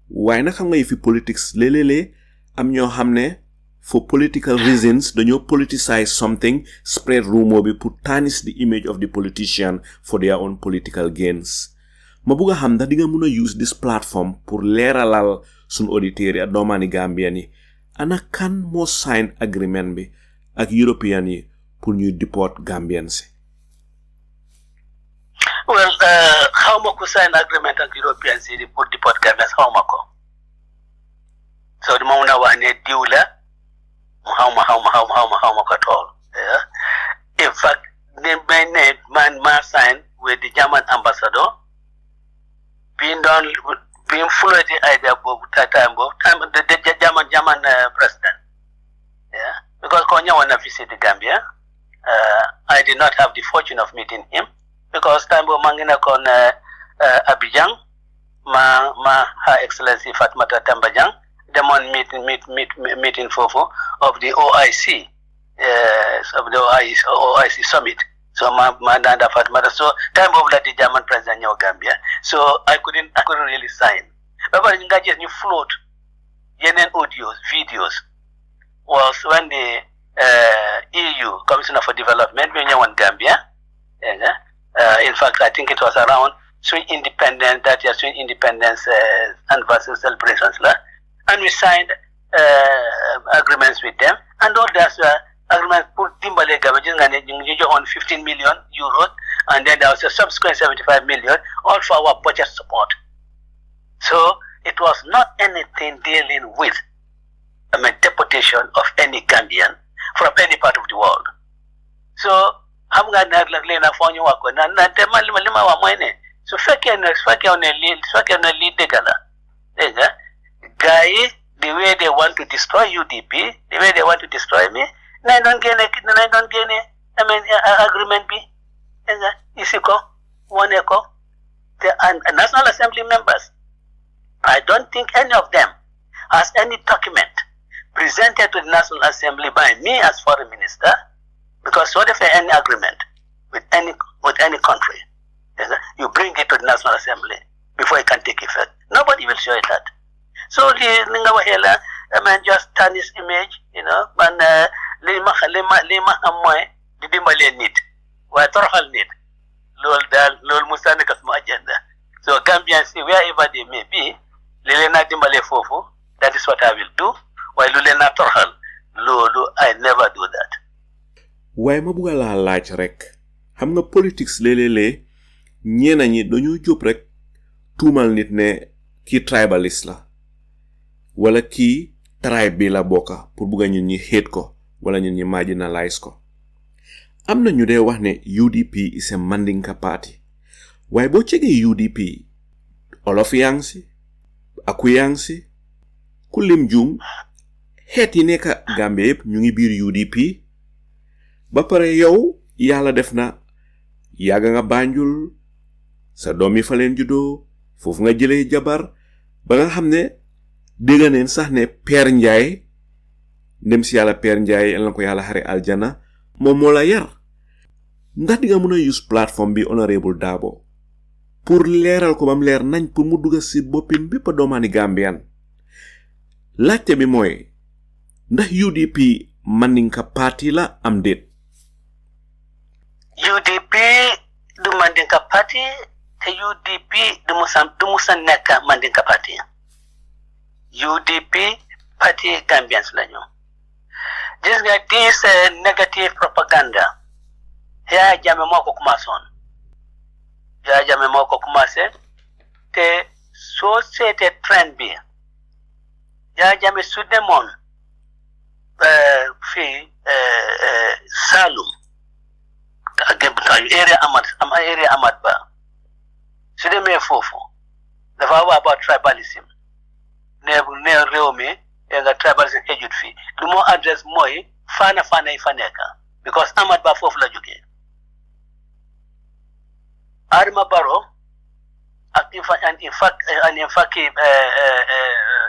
waaye nag xam nga fi politics léeg-léeg am ñoo xam ne for political reasons dañoo politicize something spread rumor bi pour tarnish the image of the politician for their own political gains ma bëgg a xam ndax di nga mën a use this platform pour leeralal suñ auditeurs yi ak doomaani Gambian yi ana kan moo sign agreement bi ak European yi pour ñuy deport Gambians si well how ma ko sign agreement ak Europeans yi pour deport Gambians how ma ko so di ma mën a wax ne diw la how ma ko tool in fact they man sign with the German ambassador being followed the idea of the German president. Yeah, because Konya wanna visit the Gambia. I did not have the fortune of meeting him because time mangina kon Abidjan, ma Her Excellency Fatmata Tambajang, demon meeting fofo of the OIC, of the OIC summit. So my Nanda Fatmata. So time of the German president in Gambia. So I couldn't really sign. But you float yenen audios, videos was when the EU Commissioner for Development when you want Gambia. In fact, I think it was around Swing Independence anniversary celebrations, and we signed agreements with them, and all those agreements put Timbale Gambia on 15 million euros, and then there was a subsequent 75 million, all for our budget support. So it was not anything dealing with deportation of any Gambian from any part of the world. So I'm going to phone you up and so lead the gala. Guy, the way they want to destroy UDP, the way they want to destroy me, I don't get agreement be. Isiko, one echo, the National Assembly members. I don't think any of them has any document presented to the National Assembly by me as foreign minister, because what if any agreement with any country, you bring it to the National Assembly before it can take effect. Nobody will show you that. So the just turn his image, and lima amoy di dimbale nit wa toroxal nit lol musa nek sama agenda. So Gambians wherever they may be, lelena dimbale fofu, that is what I will do. While lulena toroxal lolu I never do that. Waaye ma bëgg la laaj rek xam nga politics léeg-léeg ñeena ñi dañoo jóg rek tuumal nit ne kii tribalist la wala kii tribe bi la bokka pour bëgg ñun ñi hate ko wala ñun ñi marginalize ko. Am na ñu dee wax ne UDP is a Mandinka party waaye boo cegee UDP olof yang si aku yang si ku lim juum xeet yi nekk Gambia yëpp ñu ngi biir UDP ba pare yow yàlla def na yàgga nga Banjul sa doom yi fa leen juddoo foofu nga jëlee jabar ba nga xam ne dégg neen sax ne Père Njie ndem si yàlla Père Njie yal na ko yàlla xare aljana moom moo la yar ndax di nga mën a use plateforme bi Honorable Darboe pour leeral ko bam leer nañ pour mu dugg si boppin bépp doomaani Gambian. Laajte bi mooy ndax UDP Mandinka party la am déet. UDP du Mandinka party te UDP du musa nekk Mandinka party. UDP party Gambians lañu. Gis nga this negative propaganda Yaya Jammeh moo ko commencé te soo seetee trend bi Yaya Jammeh su demoon fii Salum area Amat Ba su demee foofu dafa wax about tribalism ne réew mi nga tribalism ejut fii lu moo adresse mooy faana yi fa nekk because Amat Ba foofu la jógee Adama Barrow in fact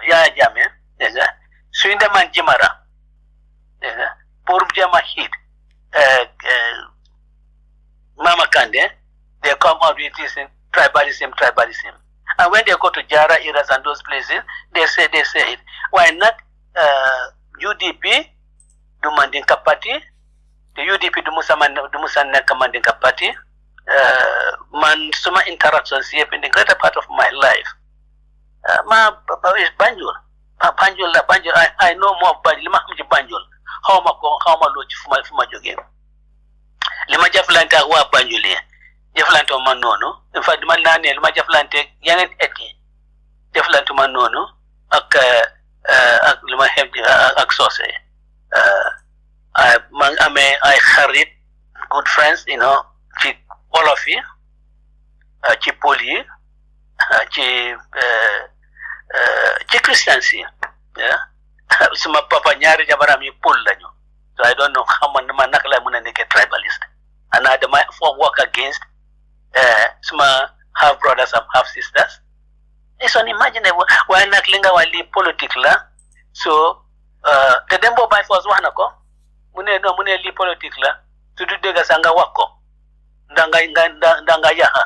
Yaya Jammeh suñu demaan Jimara pour jama hit Mama Kande, they come out with this tribalism. And when they go to Jara, Iras, and those places, they say it. Why not UDP, the Mandinka Party, the UDP, the Musanaka Mandinka Party, man, suma interactions here in the greater part of my life. Is Banjul. Banjul, I know more of Banjul. How much for my game? Lima jaflanta wa Banjuli. Jaflanto manono. In fact, manane lima jaflante yanet eti. Jaflanto manono ak lima hemdi ak sose. I xarit good friends, you know, ci Wolof yi, ci Pël yi, ci Christians yi. Suma papa ñaari jabaram yi Pël lañu. So I don't know how man nakala muna neke tribalist. And I might work against suma half brothers and half sisters. It's unimaginable. Why not linga wali politics la? So the dembo by force wanako. Mune li politics la. To do dega sanga wako. Ndanga yaha.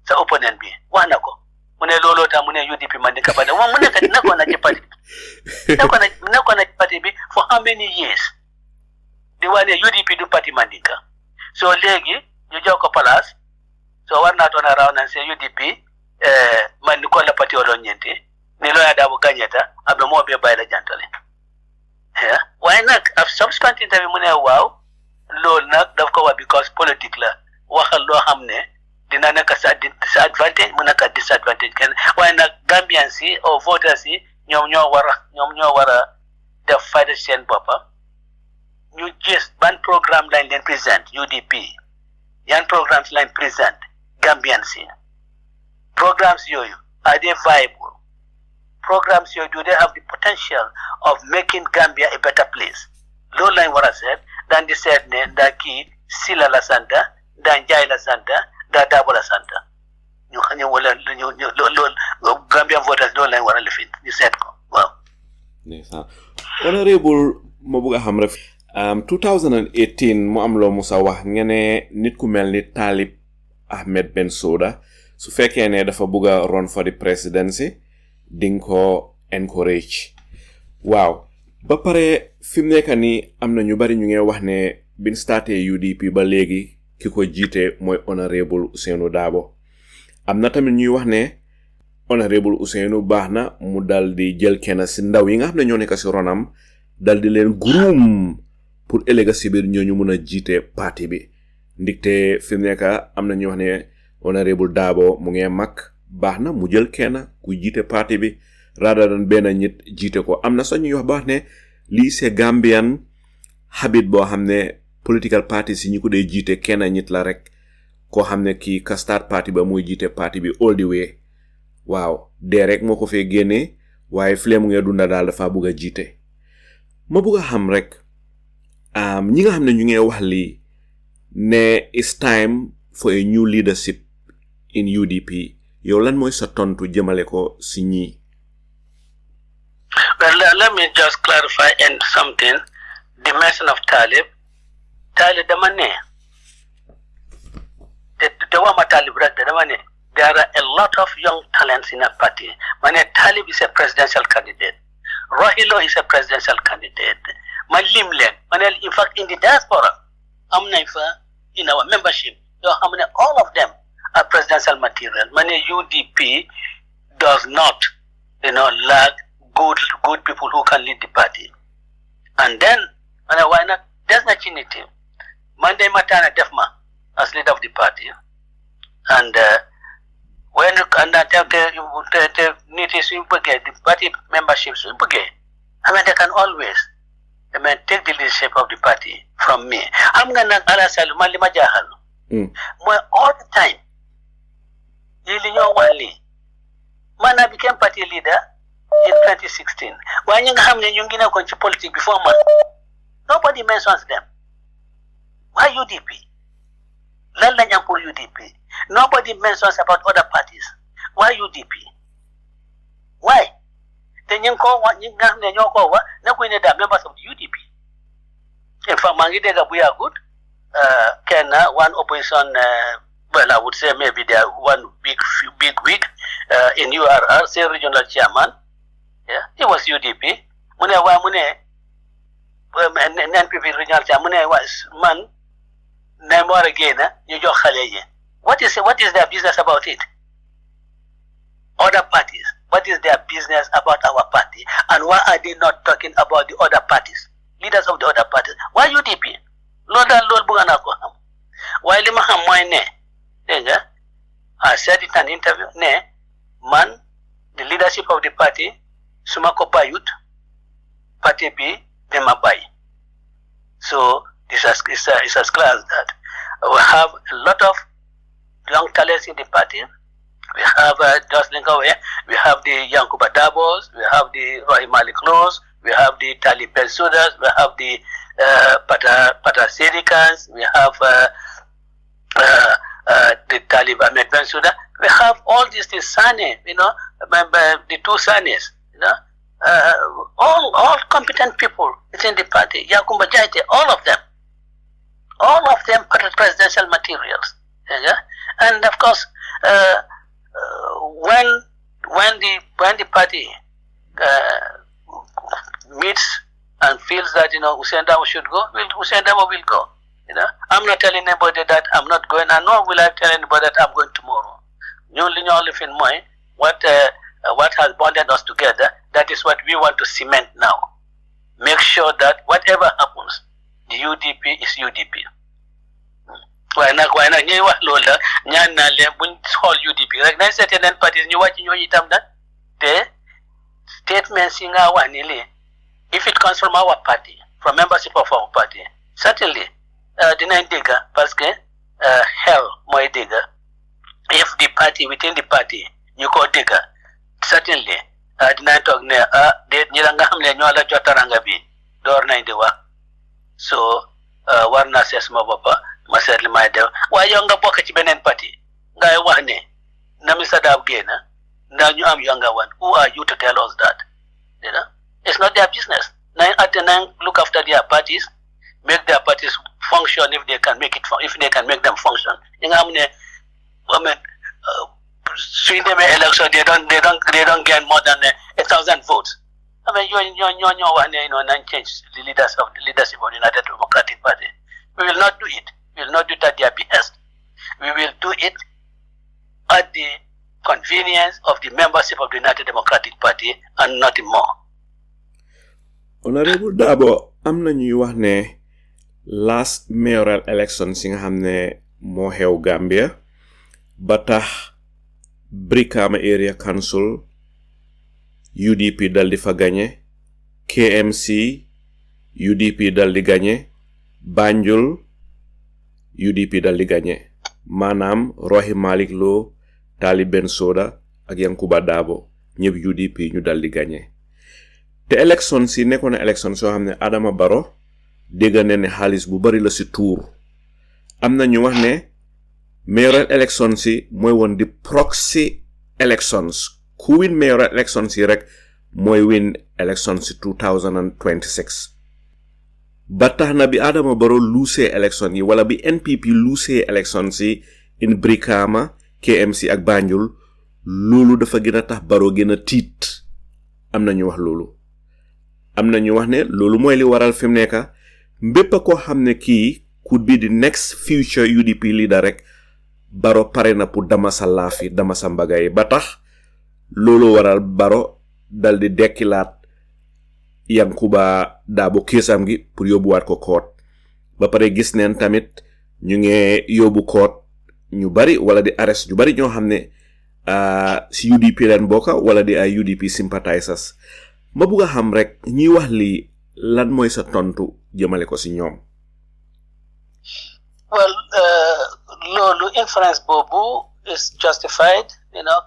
Sa opponent bi. Wanako. Mune lolo ta mune UDP mandika bada. Mune ka nako na party. Nako na party bi for how many years? They were the UDP do party mandika. So legi, you joko palace. So we're not on around and say UDP, mandikola party oronyente. Nilo ya dabu kanyeta, abe mo be by the gently. Yeah. Why not? I've subsequent interview mune wow. Lo nak dafkawa because politically wakal lo hamne. Dinana ka disadvantage, munaka disadvantage. Why not Gambian si or voters si nyom wara the fight shen papa. You just one program line then present UDP. Yan programs line present Gambian scene. Programs you are they viable? Programs you do they have the potential of making Gambia a better place? Low line what I said, then they said da ki Sila la Santa, dan Jai la Santa, da Dabo la Santa. You Gambian voters low line what I live in. You said wow. Yes, Honorable Mabuga Hamref. 2018 mu am lo Musa wax ngene nit ku melni Talib Ahmed Bensouda su fekkee ne dafa bëgga run for the presidency ding ko encourage. Waaw ba pare fim nekk ni am na ñu bari ñu ngi wax ne bin starté UDP ba léegi ki ko jiite mooy Honorable Ousainou Darboe. Am na tamit ñuy wax ne Honorable Ousainou baax na mu dal di jël kenn ci ndaw yi nga xam ne ñoo nekk ci ronam dal di leen groom pour éléga ci biir ñooñu mëna jité parti bi ndikté fi nekka amna ñu wax né Honorable Darboe mu ngi mak baxna mu jël kenn ku jité parti bi rather than ben nit jité ko amna sañu wax bax né li c'est Gambian habit bo xamné political party ci ñi ko dé jité kenn nit la rek ko xamné ki ka start party ba muy jité parti bi all the way waaw dé rek moko fé génné waye flem nga dunda dal dafa bëgga jité ma bëgga xam rek ñi nga xamne ñu ngi wax li ne it's time for a new leadership in UDP yow lan moy sa tontu jëmale ko ci ñi. Well, let me just clarify and something. The mention of Talib dama ne the wama Talib rek dama ne there are a lot of young talents in a party. Mane Talib is a presidential candidate. Rohilo is a presidential candidate. Malimlen, in fact, in the diaspora, in our membership, all of them are presidential material. UDP does not, lack good people who can lead the party. And then, why not? There's not unity. Monday Matana Defma as leader of the party. And when you can the party membership, they can always take the leadership of the party from me. I'm gonna all the time. I became party leader in 2016. When you have the politics before man, nobody mentions them. Why UDP? UDP. Nobody mentions about other parties. Why UDP? Why? Then you call members of the UDP. mangi dega buya good one opposition well, I would say maybe there one big wig in URR, say regional chairman. Yeah, he was UDP. Mune NPP regional chairman was man. More again, what is their business about it? Other parties. What is their business about our party? And why are they not talking about the other parties? Leaders of the other parties. Why UDP? Lord Bugana Koham. Why Limaham Moine? I said it in an interview. Man, the leadership of the party, Sumako Bayut, Party B, Demabai. So it's as clear as that. We have a lot of young talents in the party. We have just link away. We have the Yankuba Darboes. We have the Roy Malik Rose. We have the Talib Bensoudas. We have the Pata Sedikans. We have the Talib Ahmed Bensouda. We have all these Sane, the two Sanes, all competent people within the party. Yankuba Jaite, all of them presidential materials. And of course, when the party meets and feels that Ousainou Darboe should go, Ousainou Darboe will go. I'm not telling anybody that I'm not going, and nor will I tell anybody that I'm going tomorrow. What has bonded us together, that is what we want to cement now. Make sure that whatever happens, the UDP is UDP. Why not ñuy wax loolu la ñaan naa leen buñ xool UDP rek nañ seet yeneen parties ñu wàcc ñooñu itam nag te statements yi nga wax ni lii if it comes from our party, from membership of our party, certainly dinañ dégg parce que xel mooy dégg. If the party within the party ñu ko dégg certainly dinañ toog ne déet ñi la nga xam ne ñoo la jotaranga bi door nañ di wax so war naa seet sama boppa ma seet li may def waaye yow nga bokk ci beneen parti ngay wax ne na Mr. Darboe génn ndax ñu am younger one. Who are you to tell us that? It's not their business. Nañ look after their parties, make their parties function if they can make them function. You know, swing them in election, they don't get more than 1,000 votes. I mean, you change the leadership of the United Democratic Party. We will not do it. We will not do it at their behest. We will do it at the convenience of the membership of the United Democratic Party and nothing more. Honorable Darboe, am na ñuy wax ne last mayoral election si nga xam ne moo xew Gambia ba tax Brikama Area Council UDP dal di fa gagné, KMC UDP dal di gagné, Banjul UDP dal di gagné. Manam Rohi Malik Lo, Talib Bensouda ak Yankuba Darboe ñëpp UDP ñu dal di gagné. Te election si nekkoon na election soo xam ne Adama Barrow dégg ne xaalis bu bari la si tuur. Am na ñu wax ne mayoral election si mooy woon di proxy elections. Ku win mayoral election si rek mooy win election si 2026. Ba tax na bi Adama Barrow luusee election yi wala bi NPP luusee election si in Brikama, KMC ak Banjul, loolu dafa gën a tax Barrow gën a tiit. Am na ñu wax loolu. Am na ñu wax ne loolu mooy li waral fi mu nekk mbépp ko xam ne kii could be the next future UDP leader rek Barrow pare na pour dama sa laafi dama sa mbagay ba tax loolu waral Barrow dal di dekkilaat Yankuba Darboe kéesam gi pour yóbbuwaat ko court ba pare gis neen tamit ñu ngi yóbbu court ñu bari wala di arrest ñu bari ñoo xam ne si UDP leen bokka wala di ay UDP sympathizers. Ma bëgg a xam rek ñi wax li lan mooy sa tontu jëmale ko si ñoom. Well, loolu inference boobu is justified.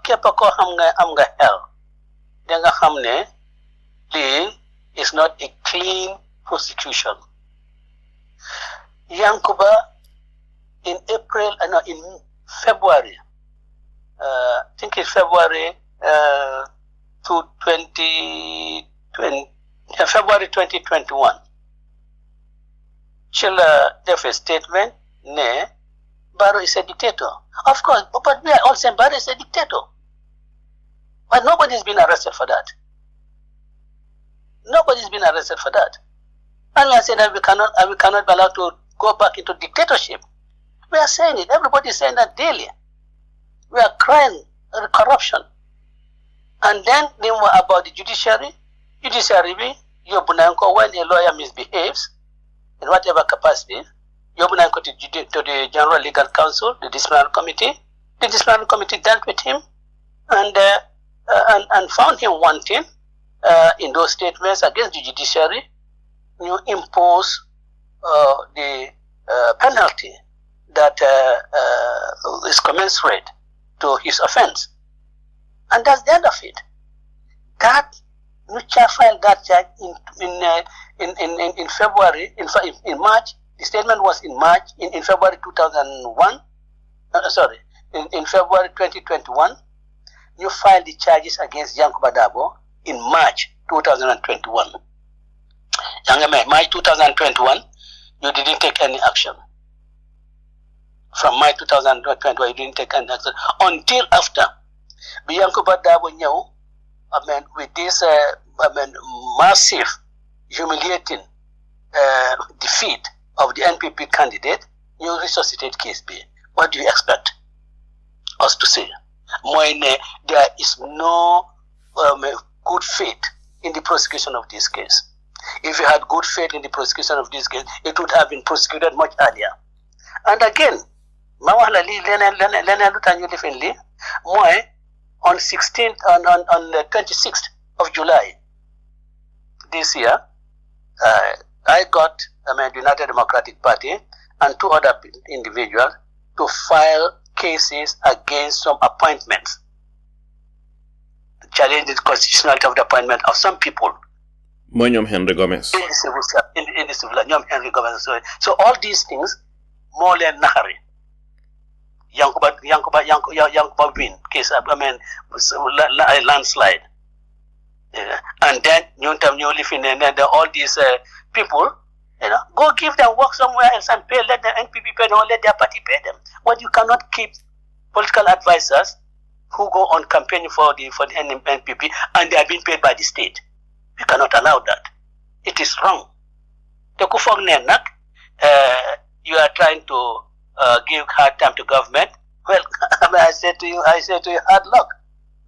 Képp ko am nga xel da nga xam ne lii is not a clean constitution. Yankuba in February, I think it's February 2021. Chilla gave a statement, ne, Barrow is a dictator. Of course, but we are all saying Barrow is a dictator. But nobody's been arrested for that. Nobody's been arrested for that. And we are saying that we cannot be allowed to go back into dictatorship. We are saying it. Everybody is saying that daily. We are crying corruption. And then they were about the judiciary. Judiciary, Yobunanko, when a lawyer misbehaves, in whatever capacity, Yobunanko to the General Legal Counsel, the disciplinary committee. The disciplinary committee dealt with him and found him wanting in those statements against the judiciary. You impose the penalty that is commensurate to his offense. And that's the end of it. That Nucha filed that charge in February, in March. The statement was in March, in February 2001. In February 2021. You filed the charges against Yankuba Darboe in March 2021. March 2021, you didn't take any action. From March 2021, you didn't take any action until after Yankuba Darboe knew, with this massive, humiliating defeat of the NPP candidate, you resuscitate case B. What do you expect us to say? There is no good faith in the prosecution of this case. If you had good faith in the prosecution of this case, it would have been prosecuted much earlier. And again, on 26th of July this year, I got the United Democratic Party and two other individuals to file cases against some appointments, challenge the constitutionality of the appointment of some people. Henry Gomez. In the civil, Henry Gomez. So all these things, more than Nahari. Yankuba win case, a landslide. And then you live in and then all these people, go give them work somewhere else and pay, let the NPP pay them, or let their party pay them. But you cannot keep political advisors who go on campaigning for the NPP and they are being paid by the state. You cannot allow that. It is wrong. You are trying to give hard time to government. Well, I say to you, hard luck.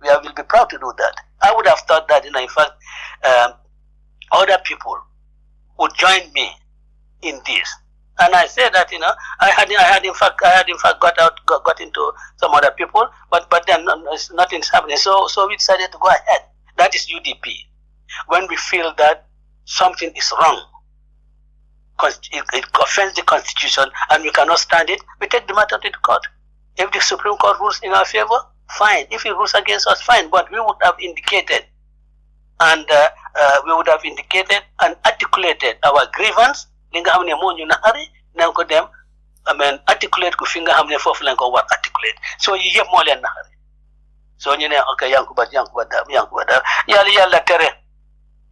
We will be proud to do that. I would have thought that, in fact, other people would join me in this. And I said that, I had in fact got into some other people, but then nothing's happening. So we decided to go ahead. That is UDP. When we feel that something is wrong, it offends the Constitution and we cannot stand it, we take the matter to the court. If the Supreme Court rules in our favor, fine. If it rules against us, fine. But we would have indicated and articulated our grievance. Articulate ku finga hamne fofu lan ko war articulate. So you have more than nahari. So okay, Yankuba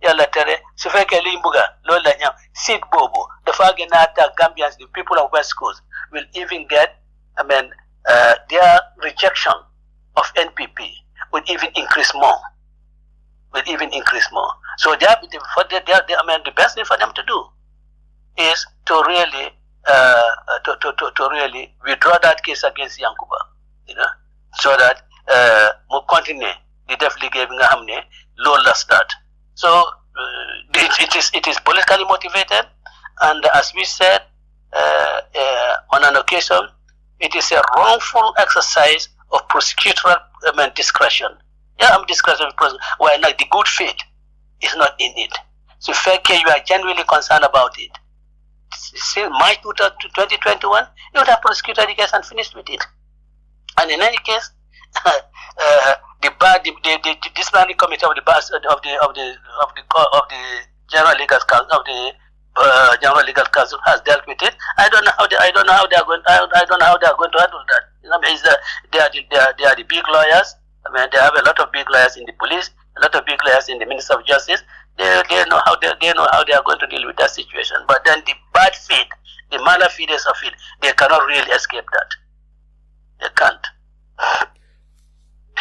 yalla tere su fekke li mbuga lol la ñam sit bobo dafa gëna attack Gambians, the people of West Coast will even get their rejection of NPP will even increase more. So the best thing for them to do is to really withdraw that case against Yankuba, so that we continue the definitely giving a hamne low last start. So it is politically motivated, and as we said on an occasion, it is a wrongful exercise of prosecutorial discretion. Discretion where like the good faith is not in it. So you are genuinely concerned about it. Since March 2021, you would have prosecuted the case and finished with it. And in any case, the disciplinary committee of the General Legal Council has dealt with it. I don't know how they are going to handle that. They are the big lawyers. They have a lot of big lawyers in the police, a lot of big lawyers in the Ministry of Justice. They know how they are going to deal with that situation. But then the bad faith the malafidés of it, they cannot really escape that. They can't.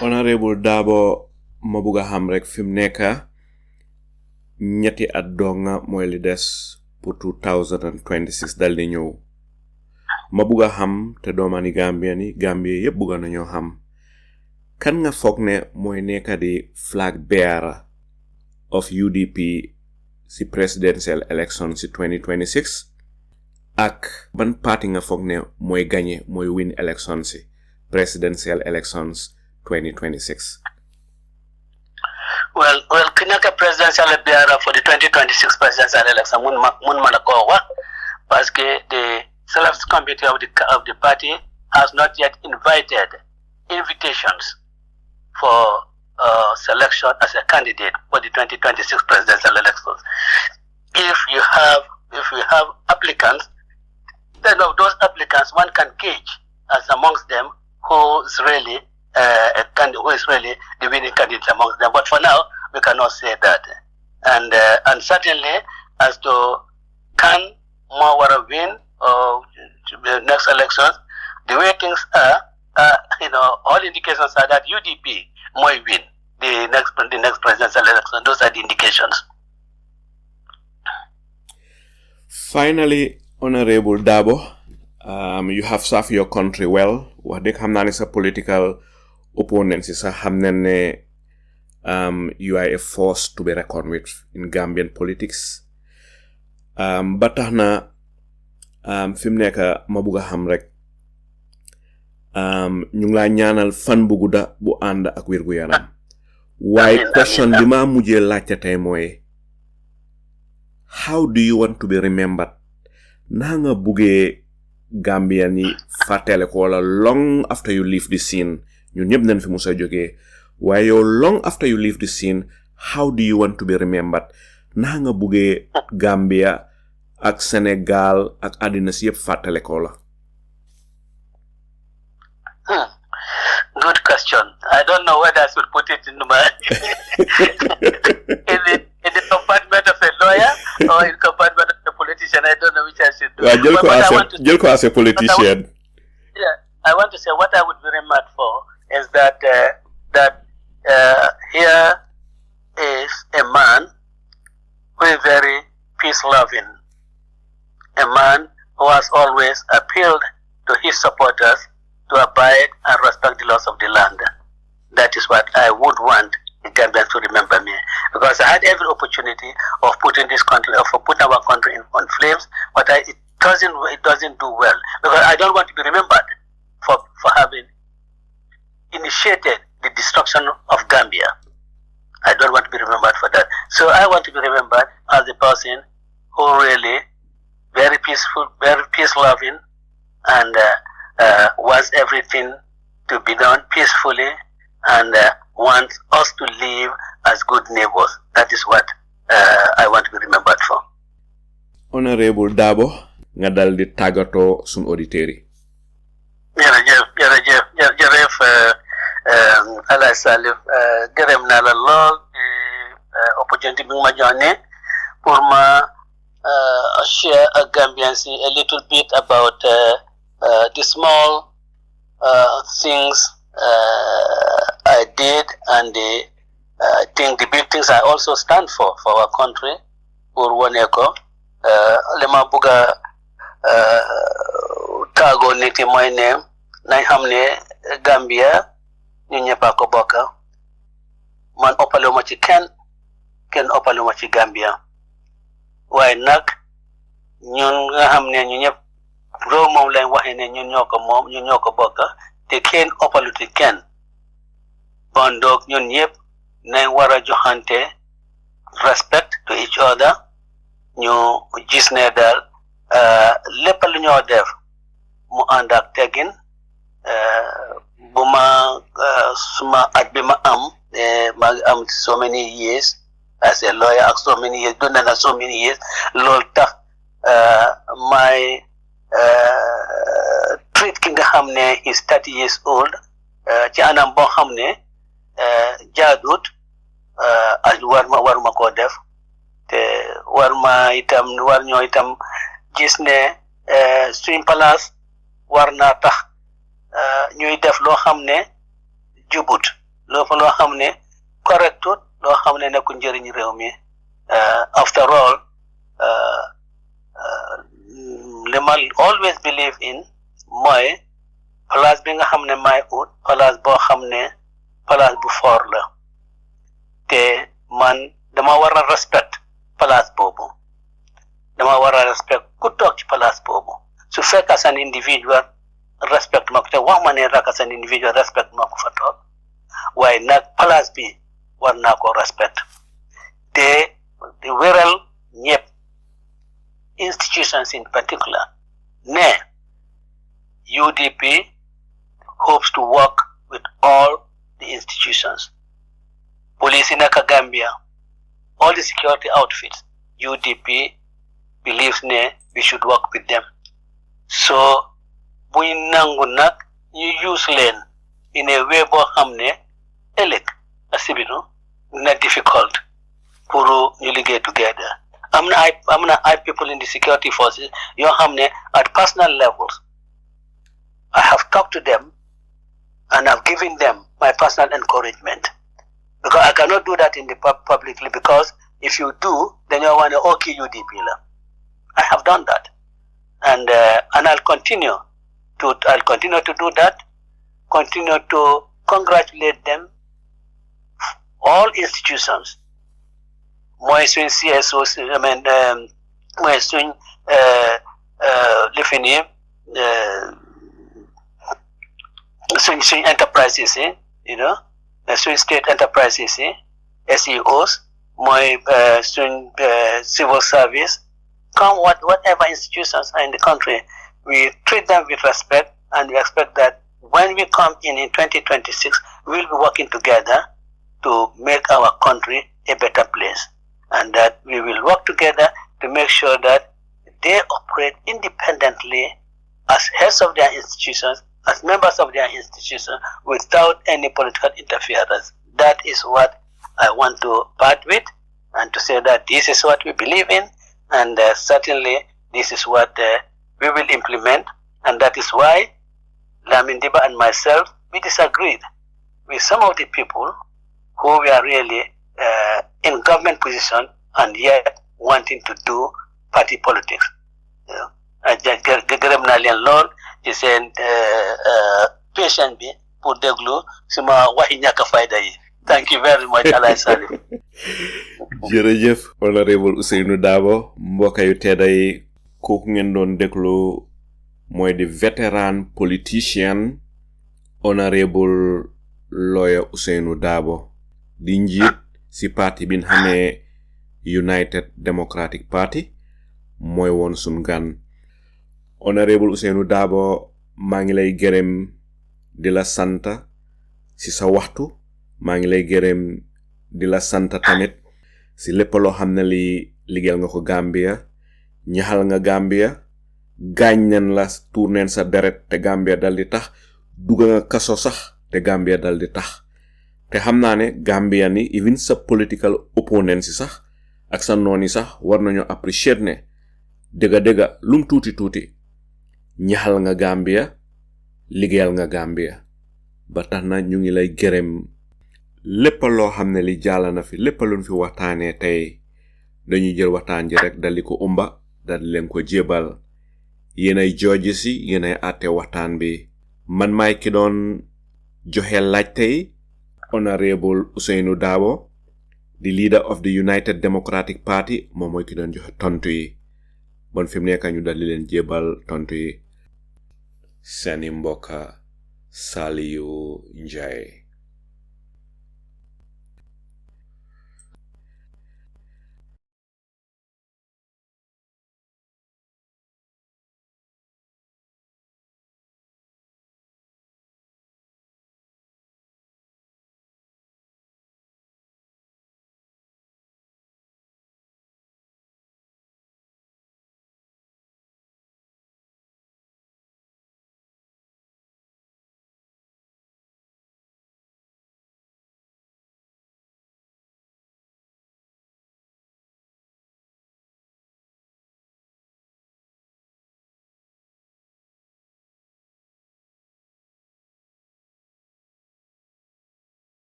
Honorable Darboe ma buga xam rek fim nekka ñetti at donga moy li des pour 2026 dal di ñew ma buga xam te doomani Gambia yépp buga nañu xam kan nga foog ne moy nekka di flag bearer of UDP si presidential election si 2026 ak ban party nga foog ne moy gagné moy win election si presidential elections 2026. Well, Kinaka presidential bearer for the 2026 presidential election, mun manakowa, parce que the selection committee of the party has not yet invited invitations for selection as a candidate for the 2026 presidential elections. If you have applicants, then of those applicants, one can gauge as amongst them who is really the winning candidate amongst them. But for now, we cannot say that. And certainly, as to can Mawara win the next elections, the way things are, all indications are that UDP might win the next presidential election. Those are the indications. Finally, Honorable Darboe, you have served your country well. Wax dëgg xam naa ne sa political opponents yi sax xam nañ ne you are a force to be reckoned with in Gambian politics. Ba tax na fi mu nekk ma bugg a xam rek ñu ngi laa ñaanal fan bu gudda bu ànd ak wér gu yaram. Waaye question bi ma mujjee laajte tey mooy how do you want to be remembered? Na nga buggee Gambian yi fàttale ko wala long after you leave the scene ñun ñëpp nañ fi musa jógee waaye yow long after you leave the scene how do you want to be remembered? Na nga buggee Gambia ak Sénégal ak àddina si yëpp fàttale ko la. Good question. I don't know whether I should put it in my in the compartment of a lawyer or in compartment of a politician. I don't know which I should do. Jël ko as a politician. I want to say what I would be remembered for is that here is a man who is very peace-loving, a man who has always appealed to his supporters to abide and respect the laws of the land. That is what I would want the Gambians to remember me, because I had every opportunity of putting this country, of putting our country on flames, but it doesn't do well, because I don't want to be remembered for having initiated the destruction of Gambia. I don't want to be remembered for that. So I want to be remembered as the person who really very peaceful, very peace-loving, and wants everything to be done peacefully, and wants us to live as good neighbors. That is what I want to be remembered for. Honorable Darboe, nga dal di tàggatoo sun auditeurs yi. jërëjëf Alaaji Salif, gërëm naa la lool opportunity bi ma jox ne pour ma share ak Gambians a little bit about the small things I did, and I think the big things I also stand for our country. Pour wane ko li ma bëgg a tàggoo nit yi mooy ne nañ xam ne Gambia ñu ñëpp a ko bokk. Man ëppalewuma ci kenn ëppalewuma ci Gambia, waaye nag ñun nga xam ne ñu ñëpp réew moom lañ waxee ne ñun ñoo ko moom, ñun ñoo ko bokk, te kenn ëppalu ci kenn. Bon donc ñun ñëpp nañ war a joxante respect to each other. ñu gis ne daal lépp lu ñoo def mu ànd ak teggin. Bu ma suma at bi ma am maa ngi am so many years as a lawyer ak so many years, dund na so many years, loolu tax may treat ki nga xam ne is 30 years old ci anam boo xam ne jaadut ak waruma koo def, te war ñoo itam gis ne suñ place war naa tax ñuy def loo xam ne jubut loo xam ne correctut loo xam ne nekkul njëriñ réew mi after all li ma always believe in mooy place bi nga xam ne may ut place boo xam ne place bu fort la te man dama war a respect place boobu dama war a respect ku toog ci place boobu su fekk as an individual respect ma ko te wax ma ne rek as an individual respect ma ko fa toog waaye nag place bi war naa ko respect te di wéral ñëpp institutions in particular ne UDP hopes to work with all the institutions. Police in Gambia, all the security outfits, UDP believes we should work with them. So, we nangunak you use len in a way bo hamne elek asibino not difficult pour you liggéey together. I'm not people in the security forces, you hamne at personal levels. I have talked to them and I've given them my personal encouragement. Because I cannot do that in the publicly, because if you do, then you want to okay UDP. I have done that. And I'll continue to do that, continue to congratulate them, all institutions. Moi soon CSOs, I mean, moi soon Lifini, soon enterprises, you know, soon state enterprises, SEOs, my soon civil service, whatever institutions are in the country, we treat them with respect, and we expect that when we come in 2026, we'll be working together to make our country a better place, and that we will work together to make sure that they operate independently as heads of their institutions, as members of their institution, without any political interference. That is what I want to part with, and to say that this is what we believe in, and certainly this is what we will implement, and that is why Lamin Diba and myself, we disagreed with some of the people who were really in government position and yet wanting to do party politics. Gërëm naa leen lool ci seen patient bi pour déglu suma waxi ñàkk fayda yi. Thank you very much, Alay Salif. Jërëjëf Honorable Ousainou Darboe, mbokk yu tedda yi, kooku ngeen doon déglu mooy di veteran politician Honorable lawyer Ousainou Darboe, di njiit si parti bi nga xamee United Democratic Party, mooy woon sun gan. Honorable Ousainou Darboe, maa ngi lay gërëm di la sant si sa waxtu, maa ngi lay gërëm di la sant tamit si lépp loo xam ne li liggéeyal nga ko Gambia, ñaxal nga Gambia, gaañ nañ la tuur neen sa deret te Gambia dal di tax, dugga nga kaso sax te Gambia dal di tax. te xam naa ne Gambia ni even sa political opponents sax ak sa nooni sax war nañu appreciate ne dëgga lum tuuti ñaxal nga Gambia, liggéeyal nga Gambia, ba tax na ñu ngi lay gërëm lépp loo xam ne li jàll na fi, lépp luñ fi waxtaanee tey dañuy jël waxtaan ji rek dal di ko umba dal di leen ko jébal. yéenay jooji si, yéenay àtte waxtaan bi. man maay ki doon joxe laaj tey Honorable Ousainou Darboe, the leader of the United Democratic Party, moom mooy ki doon joxe tontu yi. bon fi mu nekk ñu dal di leen jébal tontu yi. seeni mbokka Salieu Njie.